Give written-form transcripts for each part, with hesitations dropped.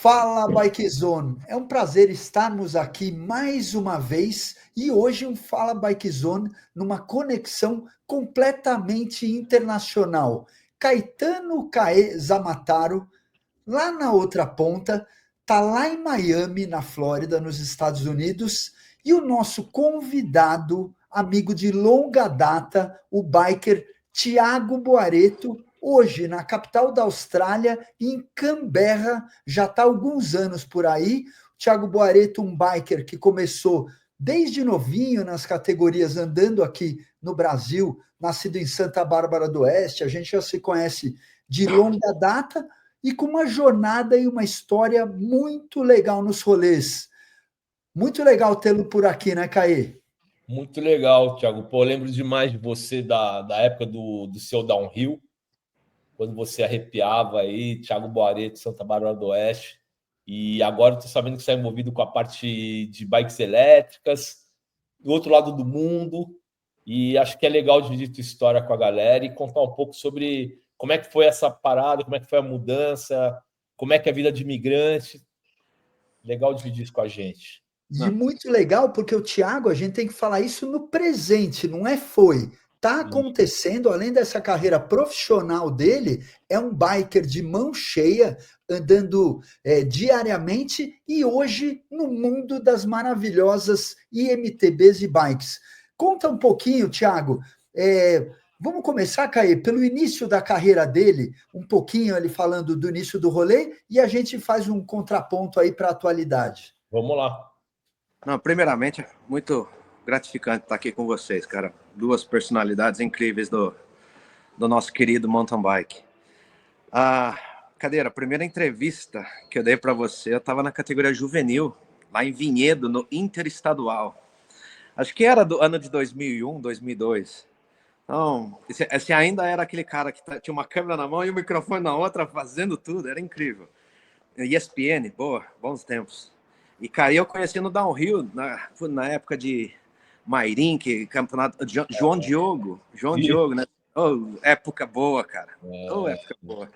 Fala, Bikezone! É um prazer estarmos aqui mais uma vez e hoje um Fala Bikezone numa conexão completamente internacional. Caetano Caê Zamataro, lá na outra ponta, tá lá em Miami, na Flórida, nos Estados Unidos, e o nosso convidado, amigo de longa data, o biker Tiago Boareto, hoje na capital da Austrália, em Canberra, já está há alguns anos por aí. Tiago Boareto, um biker que começou desde novinho nas categorias andando aqui no Brasil, nascido em Santa Bárbara do Oeste, a gente já se conhece de longa data, e com uma jornada e uma história muito legal nos rolês. Muito legal tê-lo por aqui, né, Caê? Muito legal, Thiago. Pô, eu lembro demais de você da época do seu downhill, quando você arrepiava aí, Thiago Boareto, Santa Bárbara do Oeste. E agora eu tô sabendo que você está envolvido com a parte de bikes elétricas, do outro lado do mundo. E acho que é legal dividir tua história com a galera e contar um pouco sobre como é que foi essa parada, como é que foi a mudança, como é que é a vida de imigrante. Legal dividir isso com a gente. E muito legal, porque o Thiago, a gente tem que falar isso no presente, não é foi. Está acontecendo, além dessa carreira profissional dele, é um biker de mão cheia, andando diariamente e hoje no mundo das maravilhosas IMTBs e bikes. Conta um pouquinho, Thiago. Vamos começar, Caê, pelo início da carreira dele, um pouquinho ele falando do início do rolê, e a gente faz um contraponto aí para a atualidade. Vamos lá. Não, primeiramente, muito gratificante estar aqui com vocês, cara. Duas personalidades incríveis do nosso querido mountain bike. Cadeira, a primeira entrevista que eu dei para você, eu estava na categoria juvenil, lá em Vinhedo, no Interestadual. Acho que era do ano de 2001, 2002. Então, esse ainda era aquele cara que tinha uma câmera na mão e o microfone na outra, fazendo tudo, era incrível. ESPN, boa, bons tempos. E, cara, eu conheci no downhill, na época de Mairink, campeonato, João Diogo, né? Oh, época boa, cara. Oh, época boa.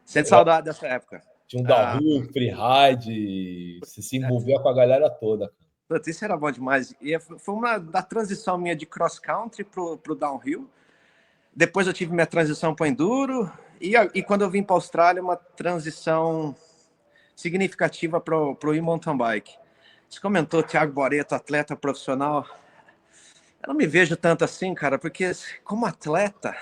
Sente saudade dessa época. Tinha um downhill, freeride, você se envolvia com a galera toda. Isso era bom demais. E foi uma da transição minha de cross-country pro downhill. Depois eu tive minha transição para enduro. E quando eu vim para a Austrália, uma transição significativa para o e-mountain bike. Você comentou, Tiago Boareto, atleta profissional. Eu não me vejo tanto assim, cara, porque como atleta,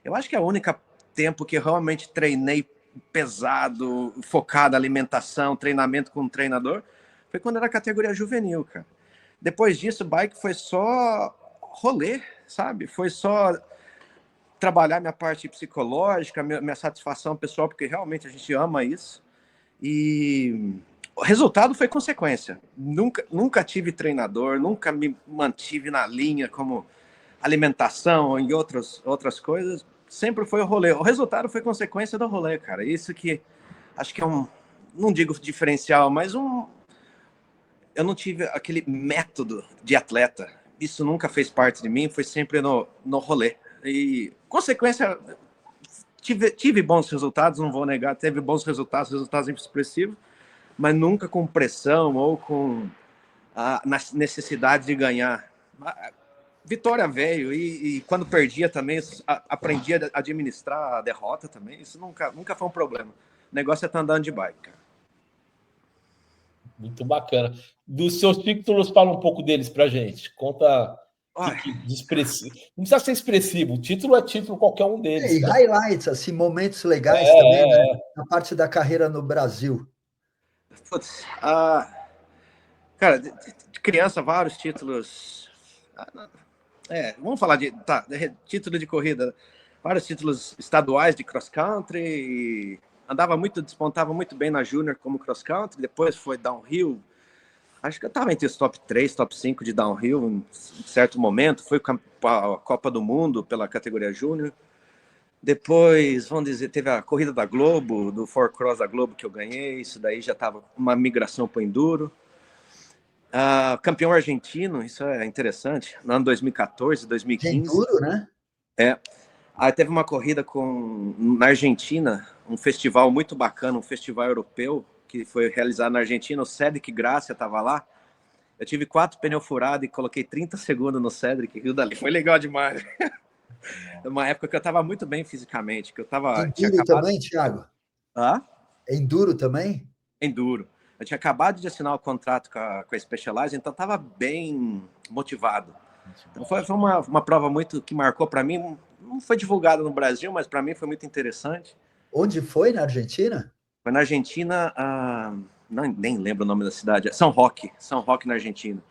eu acho que é o único tempo que eu realmente treinei pesado, focado na alimentação, treinamento com um treinador, foi quando era categoria juvenil, cara. Depois disso, bike foi só rolê, sabe? Foi só trabalhar minha parte psicológica, minha satisfação pessoal, porque realmente a gente ama isso. E o resultado foi consequência. Nunca tive treinador, nunca me mantive na linha como alimentação e outras coisas. Sempre foi o rolê. O resultado foi consequência do rolê, cara. Isso que acho que é não digo diferencial, mas eu não tive aquele método de atleta. Isso nunca fez parte de mim, foi sempre no rolê. E consequência, tive bons resultados, não vou negar, teve bons resultados expressivos, mas nunca com pressão ou com a necessidade de ganhar. A vitória veio e quando perdia também, aprendi a administrar a derrota também, isso nunca foi um problema. O negócio é estar andando de bike, cara. Muito bacana. Dos seus títulos, fala um pouco deles pra gente. Conta de expressivo. Não precisa ser expressivo, o título é título, qualquer um deles. E highlights, assim, momentos legais também, né? Na parte da carreira no Brasil. Putz, cara, de criança, vários títulos. Vamos falar de título de corrida. Vários títulos estaduais de cross-country. Despontava muito bem na Júnior como cross-country. Depois foi downhill. Acho que eu estava entre os top 3, top 5 de downhill em certo momento. Foi a Copa do Mundo pela categoria Júnior. Depois, vamos dizer, teve a corrida da Globo, do 4Cross da Globo que eu ganhei. Isso daí já estava uma migração para o enduro. Campeão argentino, isso é interessante. No ano 2014, 2015. Enduro, né? Aí teve uma corrida na Argentina, um festival muito bacana, um festival europeu, que foi realizado na Argentina, o Cedric Gracia estava lá. Eu tive 4 pneus furados e coloquei 30 segundos no Cedric, e dali foi legal demais. Uma época que eu estava muito bem fisicamente, que eu tinha Enduro acabado... também, Thiago? Hã? Enduro também? Enduro. Eu tinha acabado de assinar o contrato com a Specialized, então estava bem motivado. Então foi uma prova muito que marcou para mim. Não foi divulgada no Brasil, mas para mim foi muito interessante. Onde foi? Na Argentina? Foi na Argentina, não, nem lembro o nome da cidade, São Roque, na Argentina.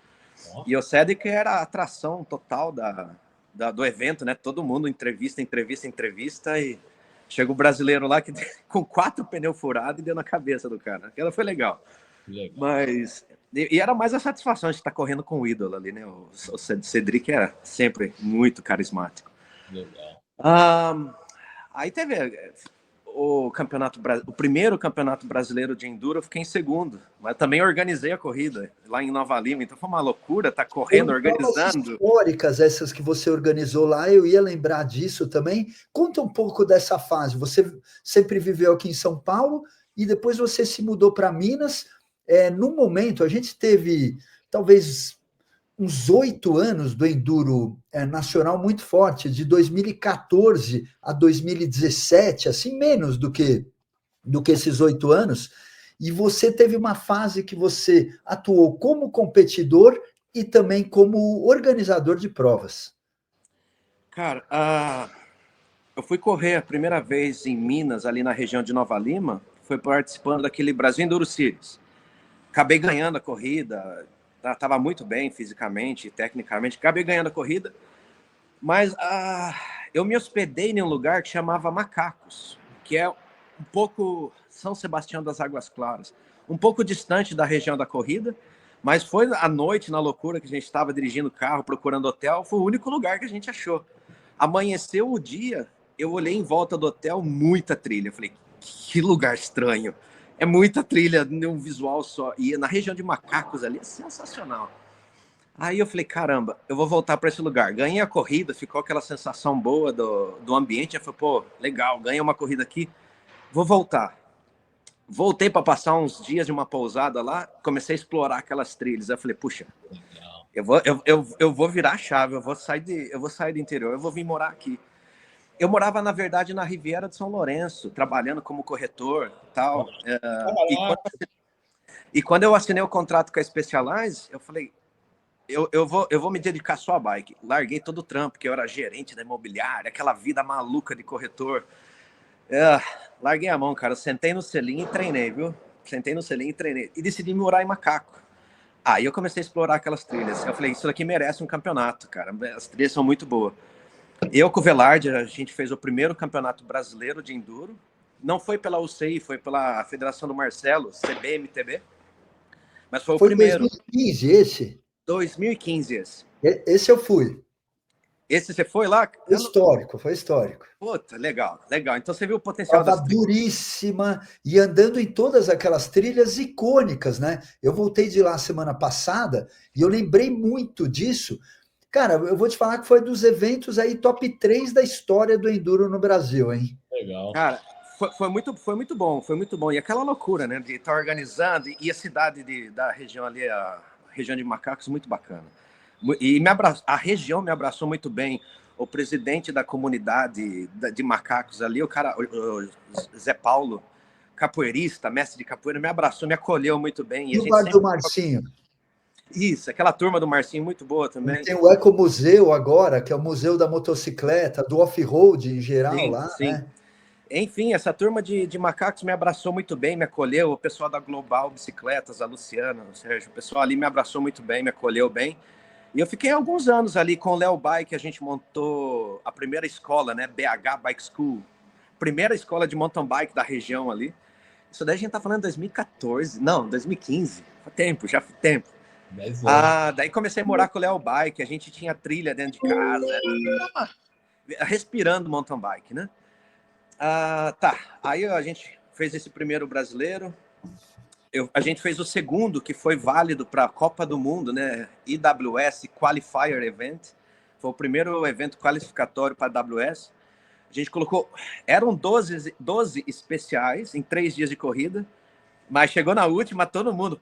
E o Cedric era a atração total do evento, né? Todo mundo entrevista, e chega o brasileiro lá que com 4 pneus furados e deu na cabeça do cara. Aquela foi legal. Mas e era mais a satisfação de estar correndo com o ídolo ali, né? O Cedric era sempre muito carismático. Legal. Aí teve o primeiro campeonato brasileiro de enduro, eu fiquei em segundo, mas também organizei a corrida lá em Nova Lima, então foi uma loucura estar correndo, organizando. Históricas essas que você organizou lá, eu ia lembrar disso também. Conta um pouco dessa fase. Você sempre viveu aqui em São Paulo e depois você se mudou para Minas. No momento, a gente teve talvez uns 8 anos do enduro nacional muito forte, de 2014 a 2017, assim, menos do que esses 8 anos, e você teve uma fase que você atuou como competidor e também como organizador de provas. Cara, eu fui correr a primeira vez em Minas, ali na região de Nova Lima, foi participando daquele Brasil Enduro Series. Acabei ganhando a corrida, estava muito bem fisicamente, tecnicamente, acabei ganhando a corrida, mas eu me hospedei em um lugar que chamava Macacos, que é um pouco São Sebastião das Águas Claras, um pouco distante da região da corrida, mas foi à noite, na loucura, que a gente estava dirigindo o carro, procurando hotel, foi o único lugar que a gente achou. Amanheceu o dia, eu olhei em volta do hotel, muita trilha, eu falei, que lugar estranho. É muita trilha num visual só. E na região de Macacos ali é sensacional. Aí eu falei, caramba, eu vou voltar para esse lugar. Ganhei a corrida, ficou aquela sensação boa do ambiente. Eu falei, pô, legal, ganhei uma corrida aqui, vou voltar. Voltei para passar uns dias de uma pousada lá, comecei a explorar aquelas trilhas. Eu falei, puxa, eu vou virar a chave, eu vou sair do interior, eu vou vir morar aqui. Eu morava, na verdade, na Riviera de São Lourenço, trabalhando como corretor e tal. E quando eu assinei o contrato com a Specialized, eu falei, eu vou me dedicar só à bike. Larguei todo o trampo, porque eu era gerente da imobiliária, aquela vida maluca de corretor. Larguei a mão, cara. Eu sentei no selim e treinei, viu? E decidi morar em Macaco. Aí eu comecei a explorar aquelas trilhas. Eu falei, isso daqui merece um campeonato, cara. As trilhas são muito boas. Eu com o Velarde, a gente fez o primeiro campeonato brasileiro de enduro. Não foi pela UCI, foi pela Federação do Marcelo, CBMTB. Mas foi o primeiro. 2015 esse? 2015 esse. Esse eu fui. Esse você foi lá? Foi histórico. Puta, legal. Então você viu o potencial das trilhas. Duríssima e andando em todas aquelas trilhas icônicas, né? Eu voltei de lá semana passada e eu lembrei muito disso. Cara, eu vou te falar que foi dos eventos aí top 3 da história do enduro no Brasil, hein? Legal. Cara, foi muito bom. E aquela loucura, né, de estar organizando, e a cidade da região ali, a região de Macacos, muito bacana. E a região me abraçou muito bem. O presidente da comunidade de Macacos ali, o Zé Paulo, capoeirista, mestre de capoeira, me abraçou, me acolheu muito bem. E o lugar do Marcinho? Isso, aquela turma do Marcinho, muito boa também. Tem o Ecomuseu agora, que é o museu da motocicleta, do off-road em geral, sim, lá, sim. Né? Enfim, essa turma de Macacos me abraçou muito bem, me acolheu. O pessoal da Global Bicicletas, a Luciana, o Sérgio, o pessoal ali me abraçou muito bem, me acolheu bem. E eu fiquei alguns anos ali com o Léo Bike, a gente montou a primeira escola, né, BH Bike School, primeira escola de mountain bike da região ali. Isso daí a gente tá falando 2014, não, 2015, já foi tempo. Daí comecei a morar com o Léo Bike, a gente tinha trilha dentro de casa, respirando mountain bike, né? Aí a gente fez esse primeiro brasileiro, a gente fez o segundo, que foi válido para a Copa do Mundo, né? IWS Qualifier Event, foi o primeiro evento qualificatório para a AWS. A gente colocou, eram 12 especiais em 3 dias de corrida, Mas chegou na última, todo mundo,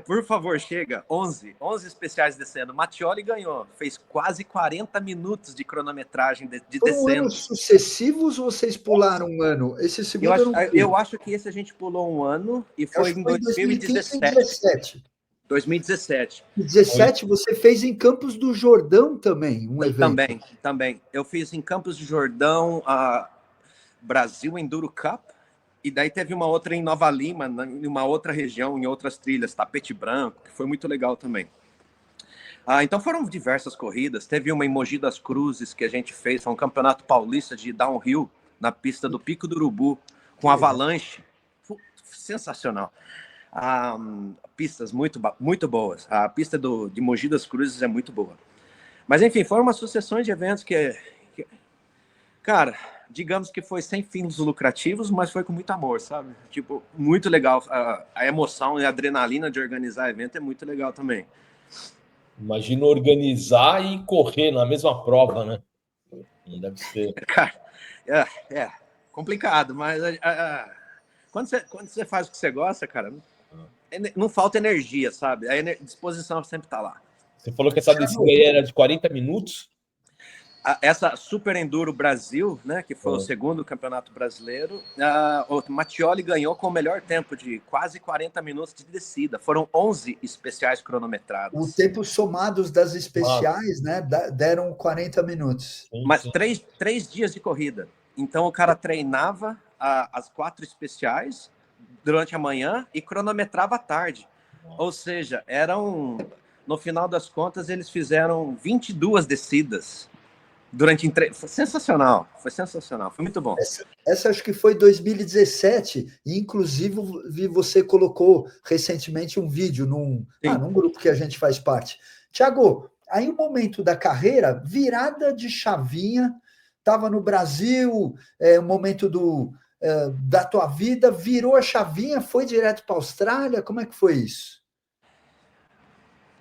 por favor, chega. 11 especiais descendo. Mattioli ganhou, fez quase 40 minutos de cronometragem de Foram descendo. anos sucessivos ou vocês pularam um ano? Esse segundo eu não fui. Eu acho que esse a gente pulou um ano e foi em 2015 e 2017. 2017. 2017. E 17 você fez em Campos do Jordão também, um evento. Também. Eu fiz em Campos do Jordão a Brasil Enduro Cup. E daí teve uma outra em Nova Lima, em uma outra região, em outras trilhas, Tapete Branco, que foi muito legal também. Então foram diversas corridas. Teve uma em Mogi das Cruzes que a gente fez, foi um campeonato paulista de downhill na pista do Pico do Urubu, com avalanche. Sensacional. Pistas muito boas. A pista de Mogi das Cruzes é muito boa. Mas enfim, foram uma sucessão de eventos que cara, digamos que foi sem fins lucrativos, mas foi com muito amor, sabe? Tipo, muito legal. A emoção e a adrenalina de organizar evento é muito legal também. Imagina organizar e correr na mesma prova, né? Não deve ser. Cara, é complicado, mas quando você faz o que você gosta, cara, não falta energia, sabe? A disposição sempre tá lá. Você falou que essa descida aí era de 40 minutos? Essa Super Enduro Brasil, né, que foi o segundo campeonato brasileiro, o Mattioli ganhou com o melhor tempo de quase 40 minutos de descida. Foram 11 especiais cronometrados. O tempo somados das especiais, né, deram 40 minutos. Mas 3 dias de corrida. Então o cara treinava as 4 especiais durante a manhã e cronometrava à tarde. Ou seja, no final das contas, eles fizeram 22 descidas. Foi sensacional, foi muito bom. Essa acho que foi 2017, e inclusive você colocou recentemente um vídeo num grupo que a gente faz parte. Thiago, aí o momento da carreira, virada de chavinha, estava no Brasil, o momento da tua vida, virou a chavinha, foi direto para a Austrália, como é que foi isso?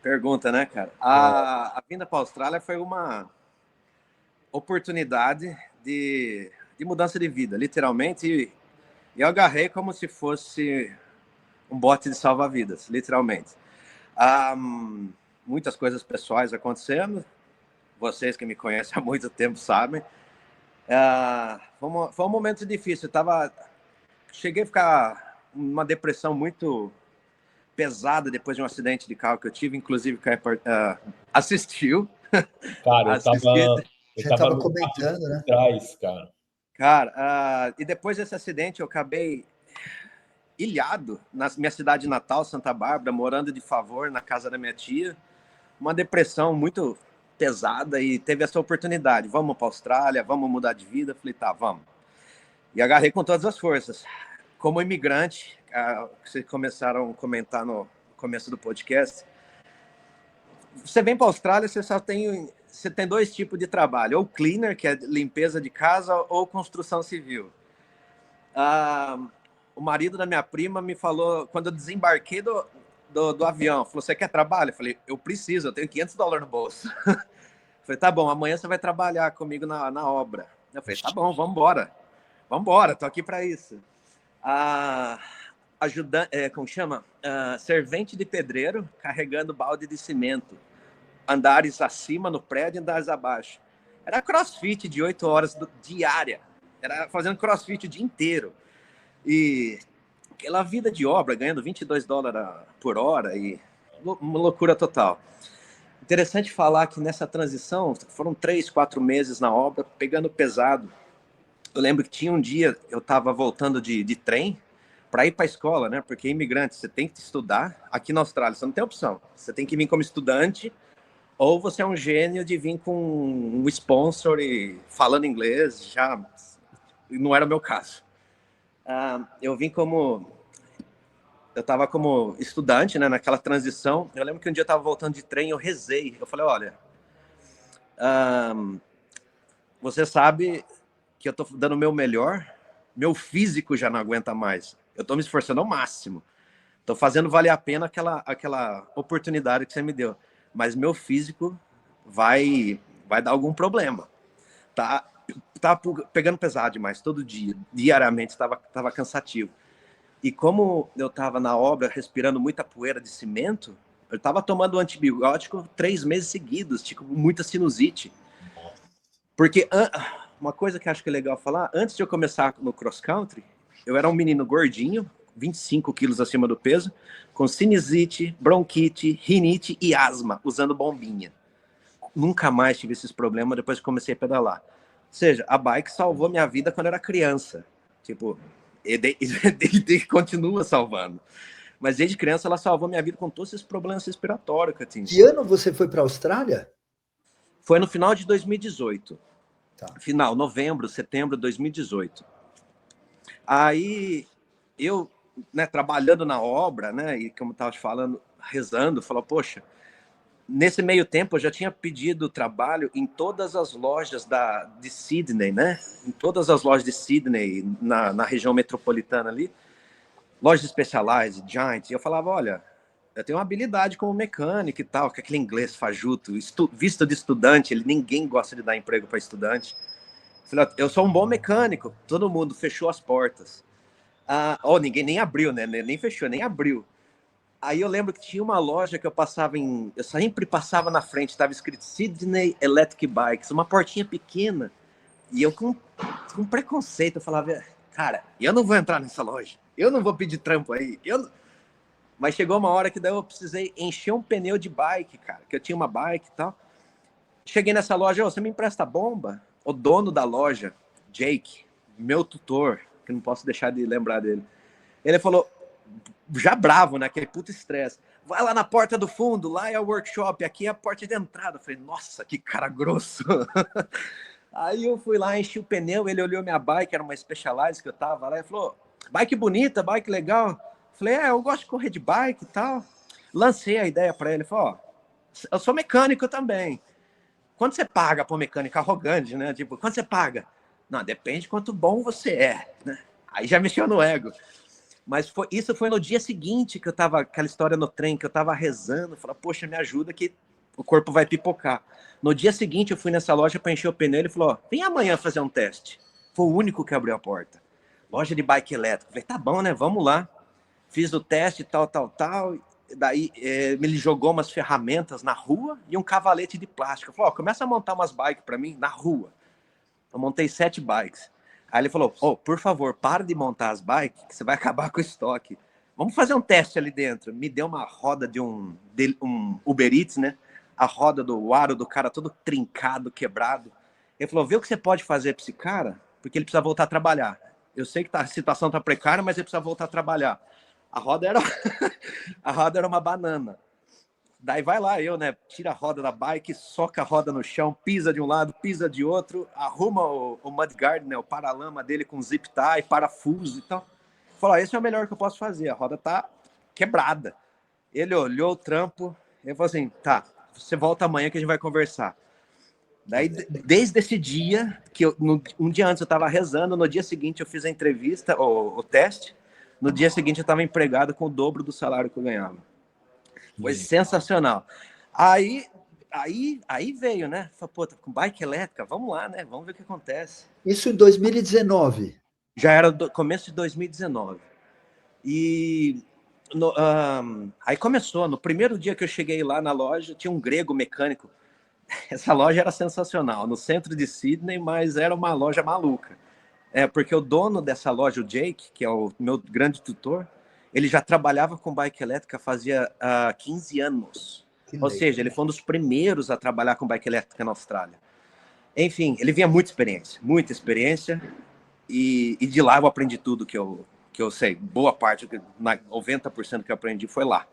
Pergunta, né, cara? A vinda para a Austrália foi uma oportunidade de mudança de vida, literalmente, e eu agarrei como se fosse um bote de salva-vidas, literalmente. Muitas coisas pessoais acontecendo, vocês que me conhecem há muito tempo sabem. Foi um momento difícil, cheguei a ficar uma depressão muito pesada depois de um acidente de carro que eu tive, inclusive assistiu. Cara, eu tava comentando, né? Trás, cara. Cara, e depois desse acidente eu acabei ilhado na minha cidade natal, Santa Bárbara, morando de favor na casa da minha tia. Uma depressão muito pesada e teve essa oportunidade. Vamos para a Austrália, vamos mudar de vida. Falei, tá, vamos. E agarrei com todas as forças. Como imigrante, vocês começaram a comentar no começo do podcast, você vem para a Austrália, você tem 2 tipos de trabalho, ou cleaner, que é limpeza de casa, ou construção civil. O marido da minha prima me falou, quando eu desembarquei do avião, falou, você quer trabalho? Eu falei, eu preciso, eu tenho $500 no bolso. Eu falei, tá bom, amanhã você vai trabalhar comigo na obra. Eu falei, tá bom, vamos embora, tô aqui para isso. Como chama? Servente de pedreiro carregando balde de cimento. Andares acima no prédio e andares abaixo. Era crossfit de 8 horas diária. Era fazendo crossfit o dia inteiro. E aquela vida de obra, ganhando $22 por hora e uma loucura total. Interessante falar que nessa transição, foram 3, 4 meses na obra, pegando pesado. Eu lembro que tinha um dia, eu estava voltando de trem para ir para a escola, né? Porque imigrante, você tem que estudar. Aqui na Austrália, você não tem opção. Você tem que vir como estudante, ou você é um gênio de vir com um sponsor e falando inglês. Já não era o meu caso. Eu estava como estudante, né, naquela transição. Eu lembro que um dia eu estava voltando de trem, eu rezei. Eu falei, olha, você sabe que eu estou dando o meu melhor, meu físico já não aguenta mais. Eu estou me esforçando ao máximo. Estou fazendo valer a pena aquela oportunidade que você me deu. Mas meu físico vai dar algum problema. Tá pegando pesado demais todo dia. Diariamente estava cansativo. E como eu estava na obra respirando muita poeira de cimento, eu estava tomando antibiótico 3 meses seguidos, tipo, muita sinusite. Porque uma coisa que acho que é legal falar, antes de eu começar no cross country, eu era um menino gordinho, 25 quilos acima do peso, com sinusite, bronquite, rinite e asma, usando bombinha. Nunca mais tive esses problemas depois que comecei a pedalar. Ou seja, a bike salvou minha vida quando eu era criança. Tipo, e continua salvando. Mas desde criança ela salvou minha vida com todos esses problemas respiratórios que eu tinha. Que ano você foi para a Austrália? Foi no final de 2018. Tá. Final, novembro, setembro de 2018. Aí eu, né, trabalhando na obra, né, e como eu estava te falando, rezando, falou, poxa, nesse meio tempo eu já tinha pedido trabalho em todas as lojas de Sydney, né? Em todas as lojas de Sydney, na região metropolitana ali, lojas Specialized, Giant, e eu falava, olha, eu tenho uma habilidade como mecânico e tal, com aquele inglês fajuto, visto de estudante, ninguém gosta de dar emprego para estudante. Eu falei, eu sou um bom mecânico, todo mundo fechou as portas. Ninguém nem abriu, né? Nem fechou, nem abriu. Aí eu lembro que tinha uma loja que eu sempre passava na frente, estava escrito Sydney Electric Bikes, uma portinha pequena, e eu com preconceito, eu falava, cara, eu não vou entrar nessa loja, eu não vou pedir trampo aí, Mas chegou uma hora que daí eu precisei encher um pneu de bike, cara, que eu tinha uma bike e tal. Cheguei nessa loja, você me empresta bomba? O dono da loja, Jake, meu tutor, que não posso deixar de lembrar dele, ele falou, já bravo, né? Aquele puto estresse. Vai lá na porta do fundo, lá é o workshop, aqui é a porta de entrada. Eu falei, nossa, que cara grosso. Aí eu fui lá, enchi o pneu, ele olhou minha bike, era uma Specialized que eu tava lá, e falou, bike bonita, bike legal. Eu falei, eu gosto de correr de bike e tal. Lancei a ideia para ele, falou, eu sou mecânico também. Quanto você paga para um mecânico arrogante, né? Tipo, quanto você paga? Não, depende de quanto bom você é, né? Aí já mexeu no ego. Mas isso foi no dia seguinte que eu tava, aquela história no trem, que eu tava rezando, falei, poxa, me ajuda que o corpo vai pipocar. No dia seguinte eu fui nessa loja para encher o pneu, ele falou, vem amanhã fazer um teste. Foi o único que abriu a porta. Loja de bike elétrica. Falei, tá bom, né, vamos lá. Fiz o teste, tal. Daí me jogou umas ferramentas na rua e um cavalete de plástico. Falou, começa a montar umas bikes para mim na rua. Eu montei 7 bikes. Aí ele falou, por favor, para de montar as bikes, que você vai acabar com o estoque. Vamos fazer um teste ali dentro. Me deu uma roda de um Uber Eats, né? A roda do aro do cara todo trincado, quebrado. Ele falou, vê o que você pode fazer para esse cara, porque ele precisa voltar a trabalhar. Eu sei que a situação tá precária, mas ele precisa voltar a trabalhar. A roda era uma banana. Daí vai lá, né? Tira a roda da bike, soca a roda no chão, pisa de um lado, pisa de outro, arruma o mudguard, né? O paralama dele com zip tie, parafuso e tal. Falou, esse é o melhor que eu posso fazer, a roda tá quebrada. Ele olhou o trampo, ele falou assim, tá, você volta amanhã que a gente vai conversar. Daí, desde esse dia, um dia antes eu tava rezando, no dia seguinte eu fiz a entrevista, o teste, no dia seguinte eu estava empregado com o dobro do salário que eu ganhava. Foi sensacional. Aí veio, né? Falei, pô, tá com bike elétrica, vamos lá, né? Vamos ver o que acontece. Isso em 2019. Já era começo de 2019. E aí começou. No primeiro dia que eu cheguei lá na loja, tinha um grego mecânico. Essa loja era sensacional, no centro de Sydney, mas era uma loja maluca. Porque o dono dessa loja, o Jake, que é o meu grande tutor, ele já trabalhava com bike elétrica fazia 15 anos. Ou seja, ele foi um dos primeiros a trabalhar com bike elétrica na Austrália. Enfim, ele vinha muita experiência, e de lá eu aprendi tudo que eu sei. Boa parte, 90% que eu aprendi foi lá.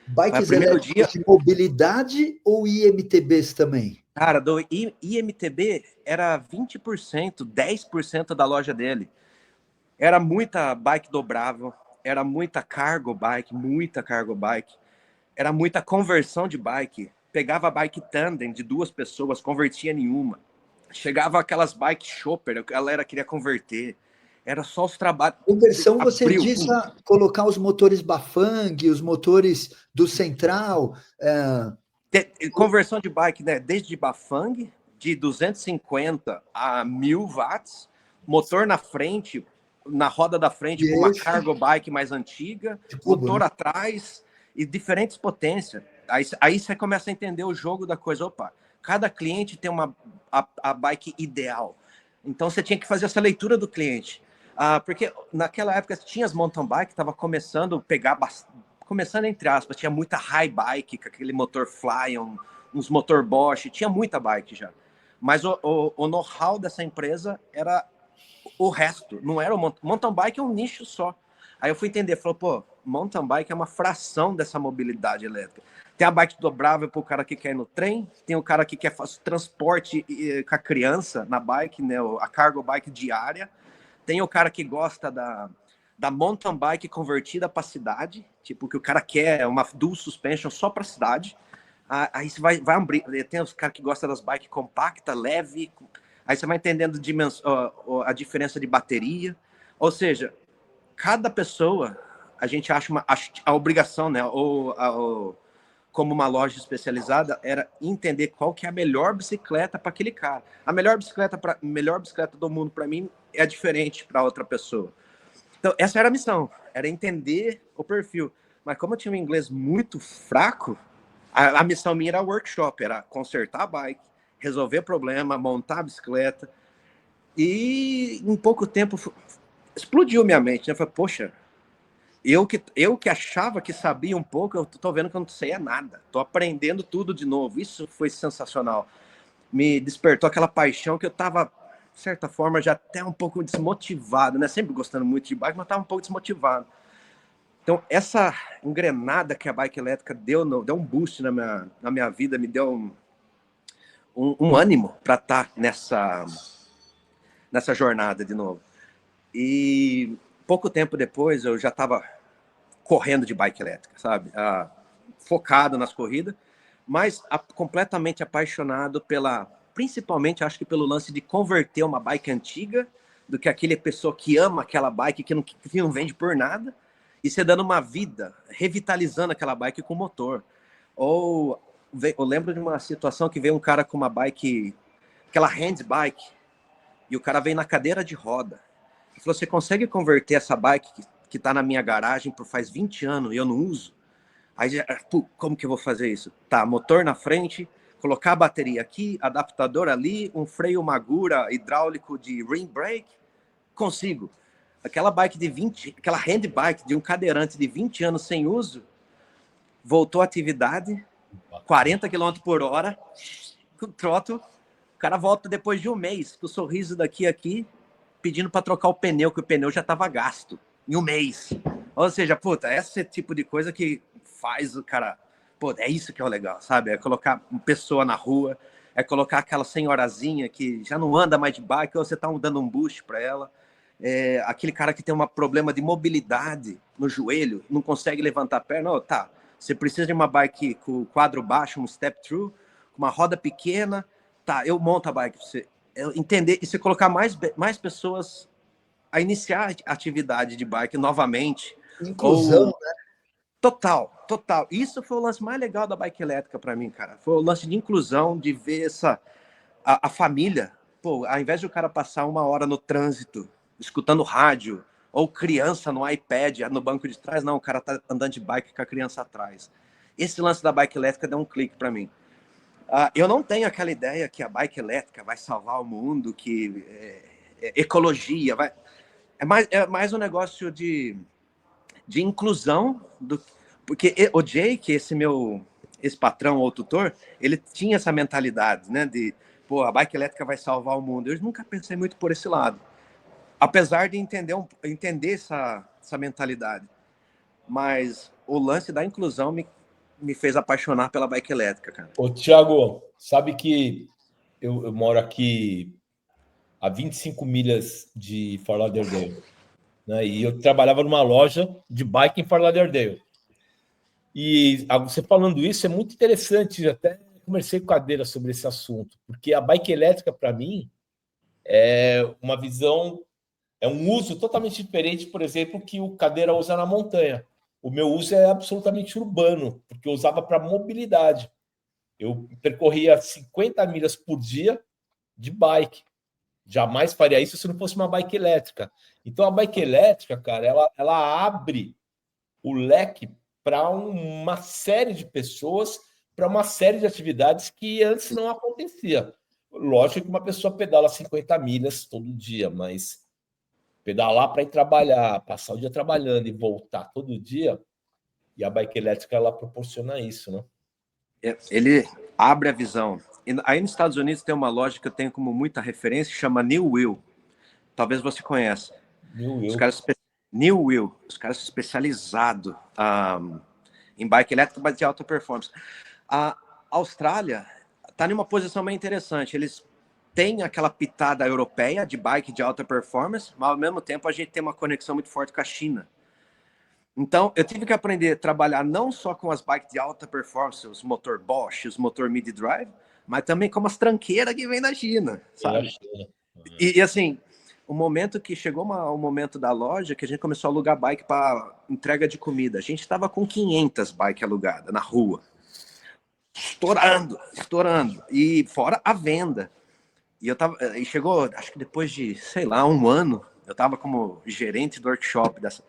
Bikes elétricas de mobilidade ou IMTBs também? Cara, do IMTB era 20%, 10% da loja dele. Era muita bike dobrável, era muita cargo bike, era muita conversão de bike. Pegava bike tandem de 2 pessoas, convertia em uma. Chegava aquelas bike shopper, a galera queria converter. Era só os trabalhos. Conversão, você diz colocar os motores Bafang, os motores do Central. Conversão de bike, né? Desde Bafang, de 250 a 1000 watts, motor na frente, na roda da frente com uma cargo bike mais antiga, motor atrás e diferentes potências. Aí você começa a entender o jogo da coisa. Opa, cada cliente tem a bike ideal. Então você tinha que fazer essa leitura do cliente. Porque naquela época tinha as mountain bike, estava começando a pegar começando entre aspas, tinha muita high bike, com aquele motor Flyon, uns motor Bosch, tinha muita bike já. Mas o know-how dessa empresa era o resto, não era o mountain bike, é um nicho só. Aí eu fui entender, falou, pô, mountain bike é uma fração dessa mobilidade elétrica. Tem a bike dobrável para o cara que quer ir no trem, tem o cara que quer fazer transporte com a criança na bike, né, a cargo bike diária, tem o cara que gosta da mountain bike convertida para cidade, tipo, que o cara quer uma dual suspension só para cidade. Aí você vai abrir, tem os caras que gostam das bikes compacta, leve, aí você vai entendendo a diferença de bateria. Ou seja, cada pessoa, a gente acha a obrigação, né, como uma loja especializada, era entender qual que é a melhor bicicleta para aquele cara. A melhor bicicleta do mundo, para mim, é diferente para outra pessoa. Então, essa era a missão, era entender o perfil. Mas como eu tinha um inglês muito fraco, a missão minha era workshop, era consertar a bike, resolver problema, montar a bicicleta. E em pouco tempo explodiu minha mente, né? Eu falei, poxa, eu que achava que sabia um pouco, eu tô vendo que eu não sei nada. Tô aprendendo tudo de novo. Isso foi sensacional. Me despertou aquela paixão que eu tava, de certa forma, já até um pouco desmotivado, né? Sempre gostando muito de bike, mas tava um pouco desmotivado. Então, essa engrenada que a bike elétrica deu um boost na minha vida, me deu um ânimo para estar nessa jornada de novo. E pouco tempo depois, eu já estava correndo de bike elétrica, sabe? Focado nas corridas, mas completamente apaixonado principalmente, acho que pelo lance de converter uma bike antiga, do que aquele pessoa que ama aquela bike, que não vende por nada, e você dando uma vida, revitalizando aquela bike com motor. Ou eu lembro de uma situação que veio um cara com uma bike, aquela hand bike, e o cara veio na cadeira de roda. Ele falou, você consegue converter essa bike que tá na minha garagem por faz 20 anos e eu não uso? Aí, como que eu vou fazer isso? Tá, motor na frente, colocar a bateria aqui, adaptador ali, um freio Magura hidráulico de rim brake, consigo. Aquela aquela hand bike de um cadeirante de 20 anos sem uso, voltou à atividade, 40 km por hora, com troto. O cara volta depois de um mês, com o sorriso daqui a aqui, pedindo para trocar o pneu, que o pneu já estava gasto, em um mês. Ou seja, puta, esse tipo de coisa que faz o cara... Pô, é isso que é o legal, sabe? É colocar uma pessoa na rua, é colocar aquela senhorazinha que já não anda mais de bike, ou você tá dando um boost para ela. Aquele cara que tem um problema de mobilidade no joelho, não consegue levantar a perna, tá, você precisa de uma bike com quadro baixo, um step-through, com uma roda pequena, tá, eu monto a bike para você. Entender e você colocar mais pessoas a iniciar a atividade de bike novamente. Inclusão, né? Total. Isso foi o lance mais legal da bike elétrica para mim, cara. Foi o lance de inclusão, de ver a família. Pô, ao invés de o cara passar 1 hora no trânsito, escutando rádio, ou criança no iPad, no banco de trás, não, o cara tá andando de bike com a criança atrás. Esse lance da bike elétrica deu um clique para mim. Eu não tenho aquela ideia que a bike elétrica vai salvar o mundo, que ecologia, é mais um negócio de inclusão, porque o Jake, esse patrão ou tutor, ele tinha essa mentalidade, né, de, pô, a bike elétrica vai salvar o mundo. Eu nunca pensei muito por esse lado, apesar de entender essa mentalidade. Mas o lance da inclusão me fez apaixonar pela bike elétrica, cara. Ô, Thiago, sabe que eu moro aqui a 25 milhas de Fort Lauderdale, né? E eu trabalhava numa loja de bike em Fort Lauderdale. E você falando isso é muito interessante, até conversei com a Cadeira sobre esse assunto, porque a bike elétrica, para mim, é uma visão, é um uso totalmente diferente, por exemplo, que o Cadeira usa na montanha. O meu uso é absolutamente urbano, porque eu usava para mobilidade. Eu percorria 50 milhas por dia de bike. Jamais faria isso se não fosse uma bike elétrica. Então, a bike elétrica, cara, ela abre o leque para uma série de pessoas, para uma série de atividades que antes não acontecia. Lógico que uma pessoa pedala 50 milhas todo dia, mas pedalar para ir trabalhar, passar o dia trabalhando e voltar todo dia, e a bike elétrica ela proporciona isso, né? Ele abre a visão. E aí nos Estados Unidos tem uma loja que eu tenho como muita referência, chama New Wheel. Talvez você conheça. Os caras New Wheel, os caras especializados em bike elétrica, mas de alta performance. A Austrália está numa posição bem interessante. Eles têm aquela pitada europeia de bike de alta performance, mas ao mesmo tempo a gente tem uma conexão muito forte com a China. Então, eu tive que aprender a trabalhar não só com as bikes de alta performance, os motor Bosch, os motor mid-drive, mas também com as tranqueiras que vem da China, sabe? E assim, o momento que chegou o momento da loja que a gente começou a alugar bike para entrega de comida. A gente estava com 500 bikes alugadas na rua. Estourando. E fora a venda. E chegou, acho que depois de, sei lá, um ano, eu tava como gerente do workshop dessa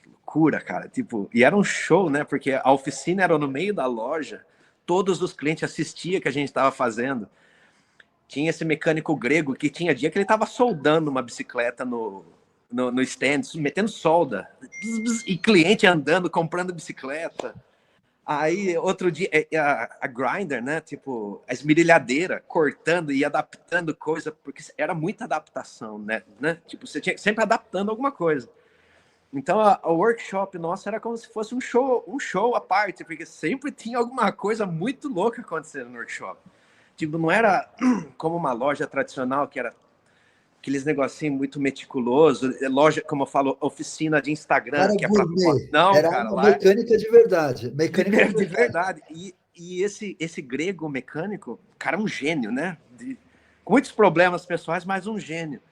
loucura, cara. Tipo, e era um show, né? Porque a oficina era no meio da loja, todos os clientes assistiam que a gente estava fazendo. Tinha esse mecânico grego que tinha dia que ele tava soldando uma bicicleta no stand, metendo solda. E cliente andando, comprando bicicleta. Aí, outro dia, a grinder, né? Tipo, a esmerilhadeira, cortando e adaptando coisa, porque era muita adaptação, né? Tipo, você tinha sempre adaptando alguma coisa. Então, a workshop nossa era como se fosse um show à parte, porque sempre tinha alguma coisa muito louca acontecendo no workshop. Tipo, não era como uma loja tradicional, que era aqueles negocinhos muito meticuloso, loja, como eu falo, oficina de Instagram, Era que é para gourmet, não, era cara, uma lá mecânica de verdade. Mecânica de verdade. E esse grego mecânico, cara, é um gênio, né? Com muitos problemas pessoais, mas um gênio.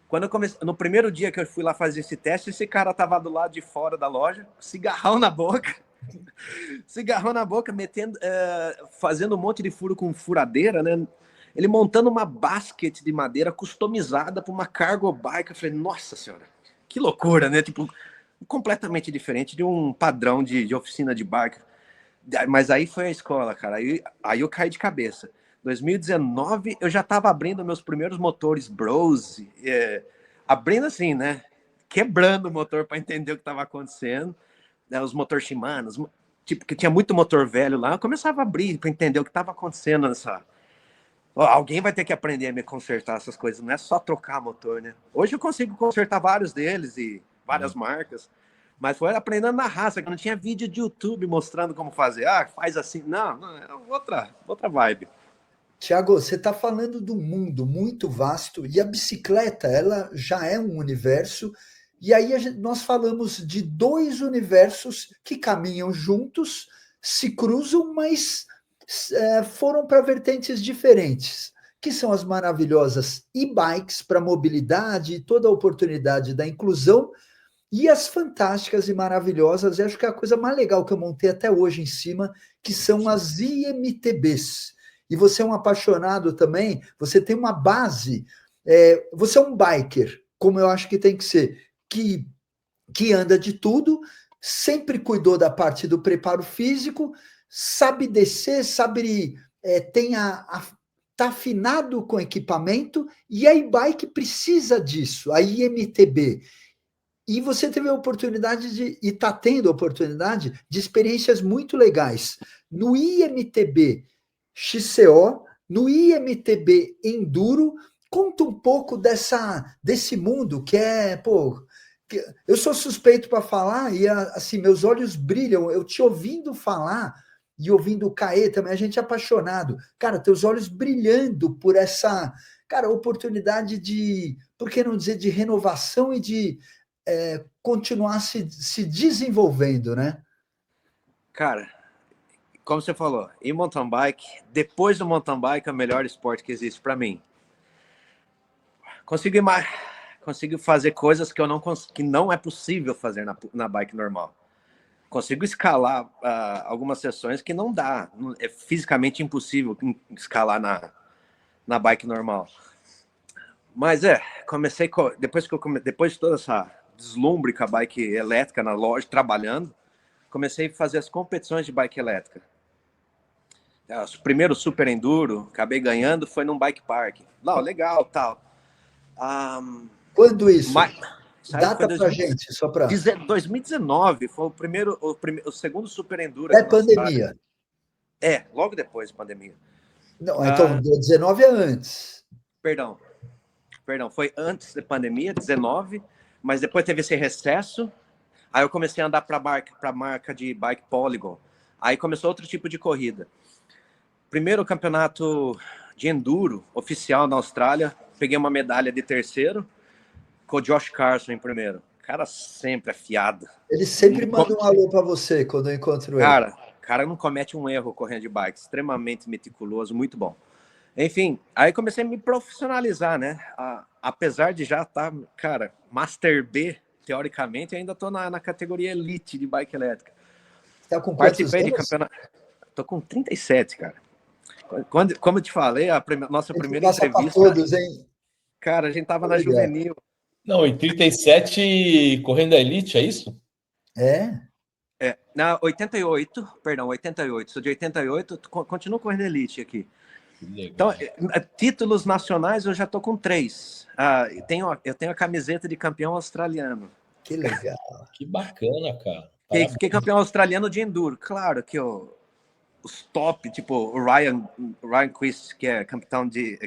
Quando eu comecei, no primeiro dia que eu fui lá fazer esse teste, esse cara tava do lado de fora da loja, cigarrão na boca, metendo, fazendo um monte de furo com furadeira, né? Ele montando uma basket de madeira customizada para uma cargo bike. Eu falei, nossa senhora, que loucura, né? Tipo, completamente diferente de um padrão de oficina de bike. Mas aí foi a escola, cara. Aí eu caí de cabeça. 2019, eu já estava abrindo meus primeiros motores Brose, abrindo assim, né? Quebrando o motor para entender o que estava acontecendo. Né? Os motores Shimano, tipo, que tinha muito motor velho lá. Eu começava a abrir para entender o que estava acontecendo nessa. Alguém vai ter que aprender a me consertar essas coisas, não é só trocar motor, né? Hoje eu consigo consertar vários deles e várias marcas, mas foi aprendendo na raça, que não tinha vídeo de YouTube mostrando como fazer. Ah, faz assim. Não, é outra vibe. Tiago, você está falando de um mundo muito vasto e a bicicleta, ela já é um universo. E aí nós falamos de dois universos que caminham juntos, se cruzam, mas foram para vertentes diferentes, que são as maravilhosas e-bikes para mobilidade e toda a oportunidade da inclusão, e as fantásticas e maravilhosas, eu acho que é a coisa mais legal que eu montei até hoje em cima, que são as IMTBs. E você é um apaixonado também, você tem uma base, você é um biker, como eu acho que tem que ser, que anda de tudo, sempre cuidou da parte do preparo físico, sabe descer, sabe, tá afinado com equipamento, e a e-bike precisa disso, a IMTB. E você teve a oportunidade e está tendo a oportunidade de experiências muito legais no IMTB XCO, no IMTB Enduro. Conta um pouco desse mundo que é, pô, eu sou suspeito para falar e assim, meus olhos brilham, eu te ouvindo falar e ouvindo o Caê também, a gente é apaixonado. Cara, teus olhos brilhando por essa, cara, oportunidade de, por que não dizer, de renovação e de continuar se desenvolvendo, né? Cara, como você falou, em mountain bike, depois do mountain bike, é o melhor esporte que existe para mim. Consigo fazer coisas que não é possível fazer na bike normal. Consigo escalar algumas sessões que não dá. É fisicamente impossível escalar na bike normal. Mas comecei depois de toda essa deslumbre com a bike elétrica na loja, trabalhando, comecei a fazer as competições de bike elétrica. O primeiro Super Enduro, acabei ganhando, foi num bike park. Não, legal, tal. Quando isso? Data pra gente, só para... 2019, foi o segundo Super Enduro. É pandemia. Logo depois da pandemia. Não, então, 19 é antes. Perdão, foi antes da pandemia, 19, mas depois teve esse recesso. Aí eu comecei a andar para a marca de Bike Polygon. Aí começou outro tipo de corrida. Primeiro campeonato de enduro oficial na Austrália, peguei uma medalha de terceiro com o Josh Carson em primeiro. Cara sempre afiado. Ele sempre manda um alô para você quando eu encontro ele. Cara não comete um erro correndo de bike, extremamente meticuloso, muito bom. Enfim, aí comecei a me profissionalizar, né? Apesar de já estar, Master B, teoricamente, eu ainda estou na categoria Elite de bike elétrica. Tá com Participei de campeonato. Tô com 37, cara. Como eu te falei, nossa primeira entrevista. Todos, hein? Cara, a gente tava na juvenil. Não, em 37 correndo a Elite, é isso? Na 88, perdão, 88. Sou de 88, continuo correndo Elite aqui. Então, títulos nacionais eu já tô com 3. Eu tenho a camiseta de campeão australiano. Que legal. Que bacana, cara. Fiquei campeão australiano de enduro. Claro que os top, tipo o Ryan Quist, que é campeão de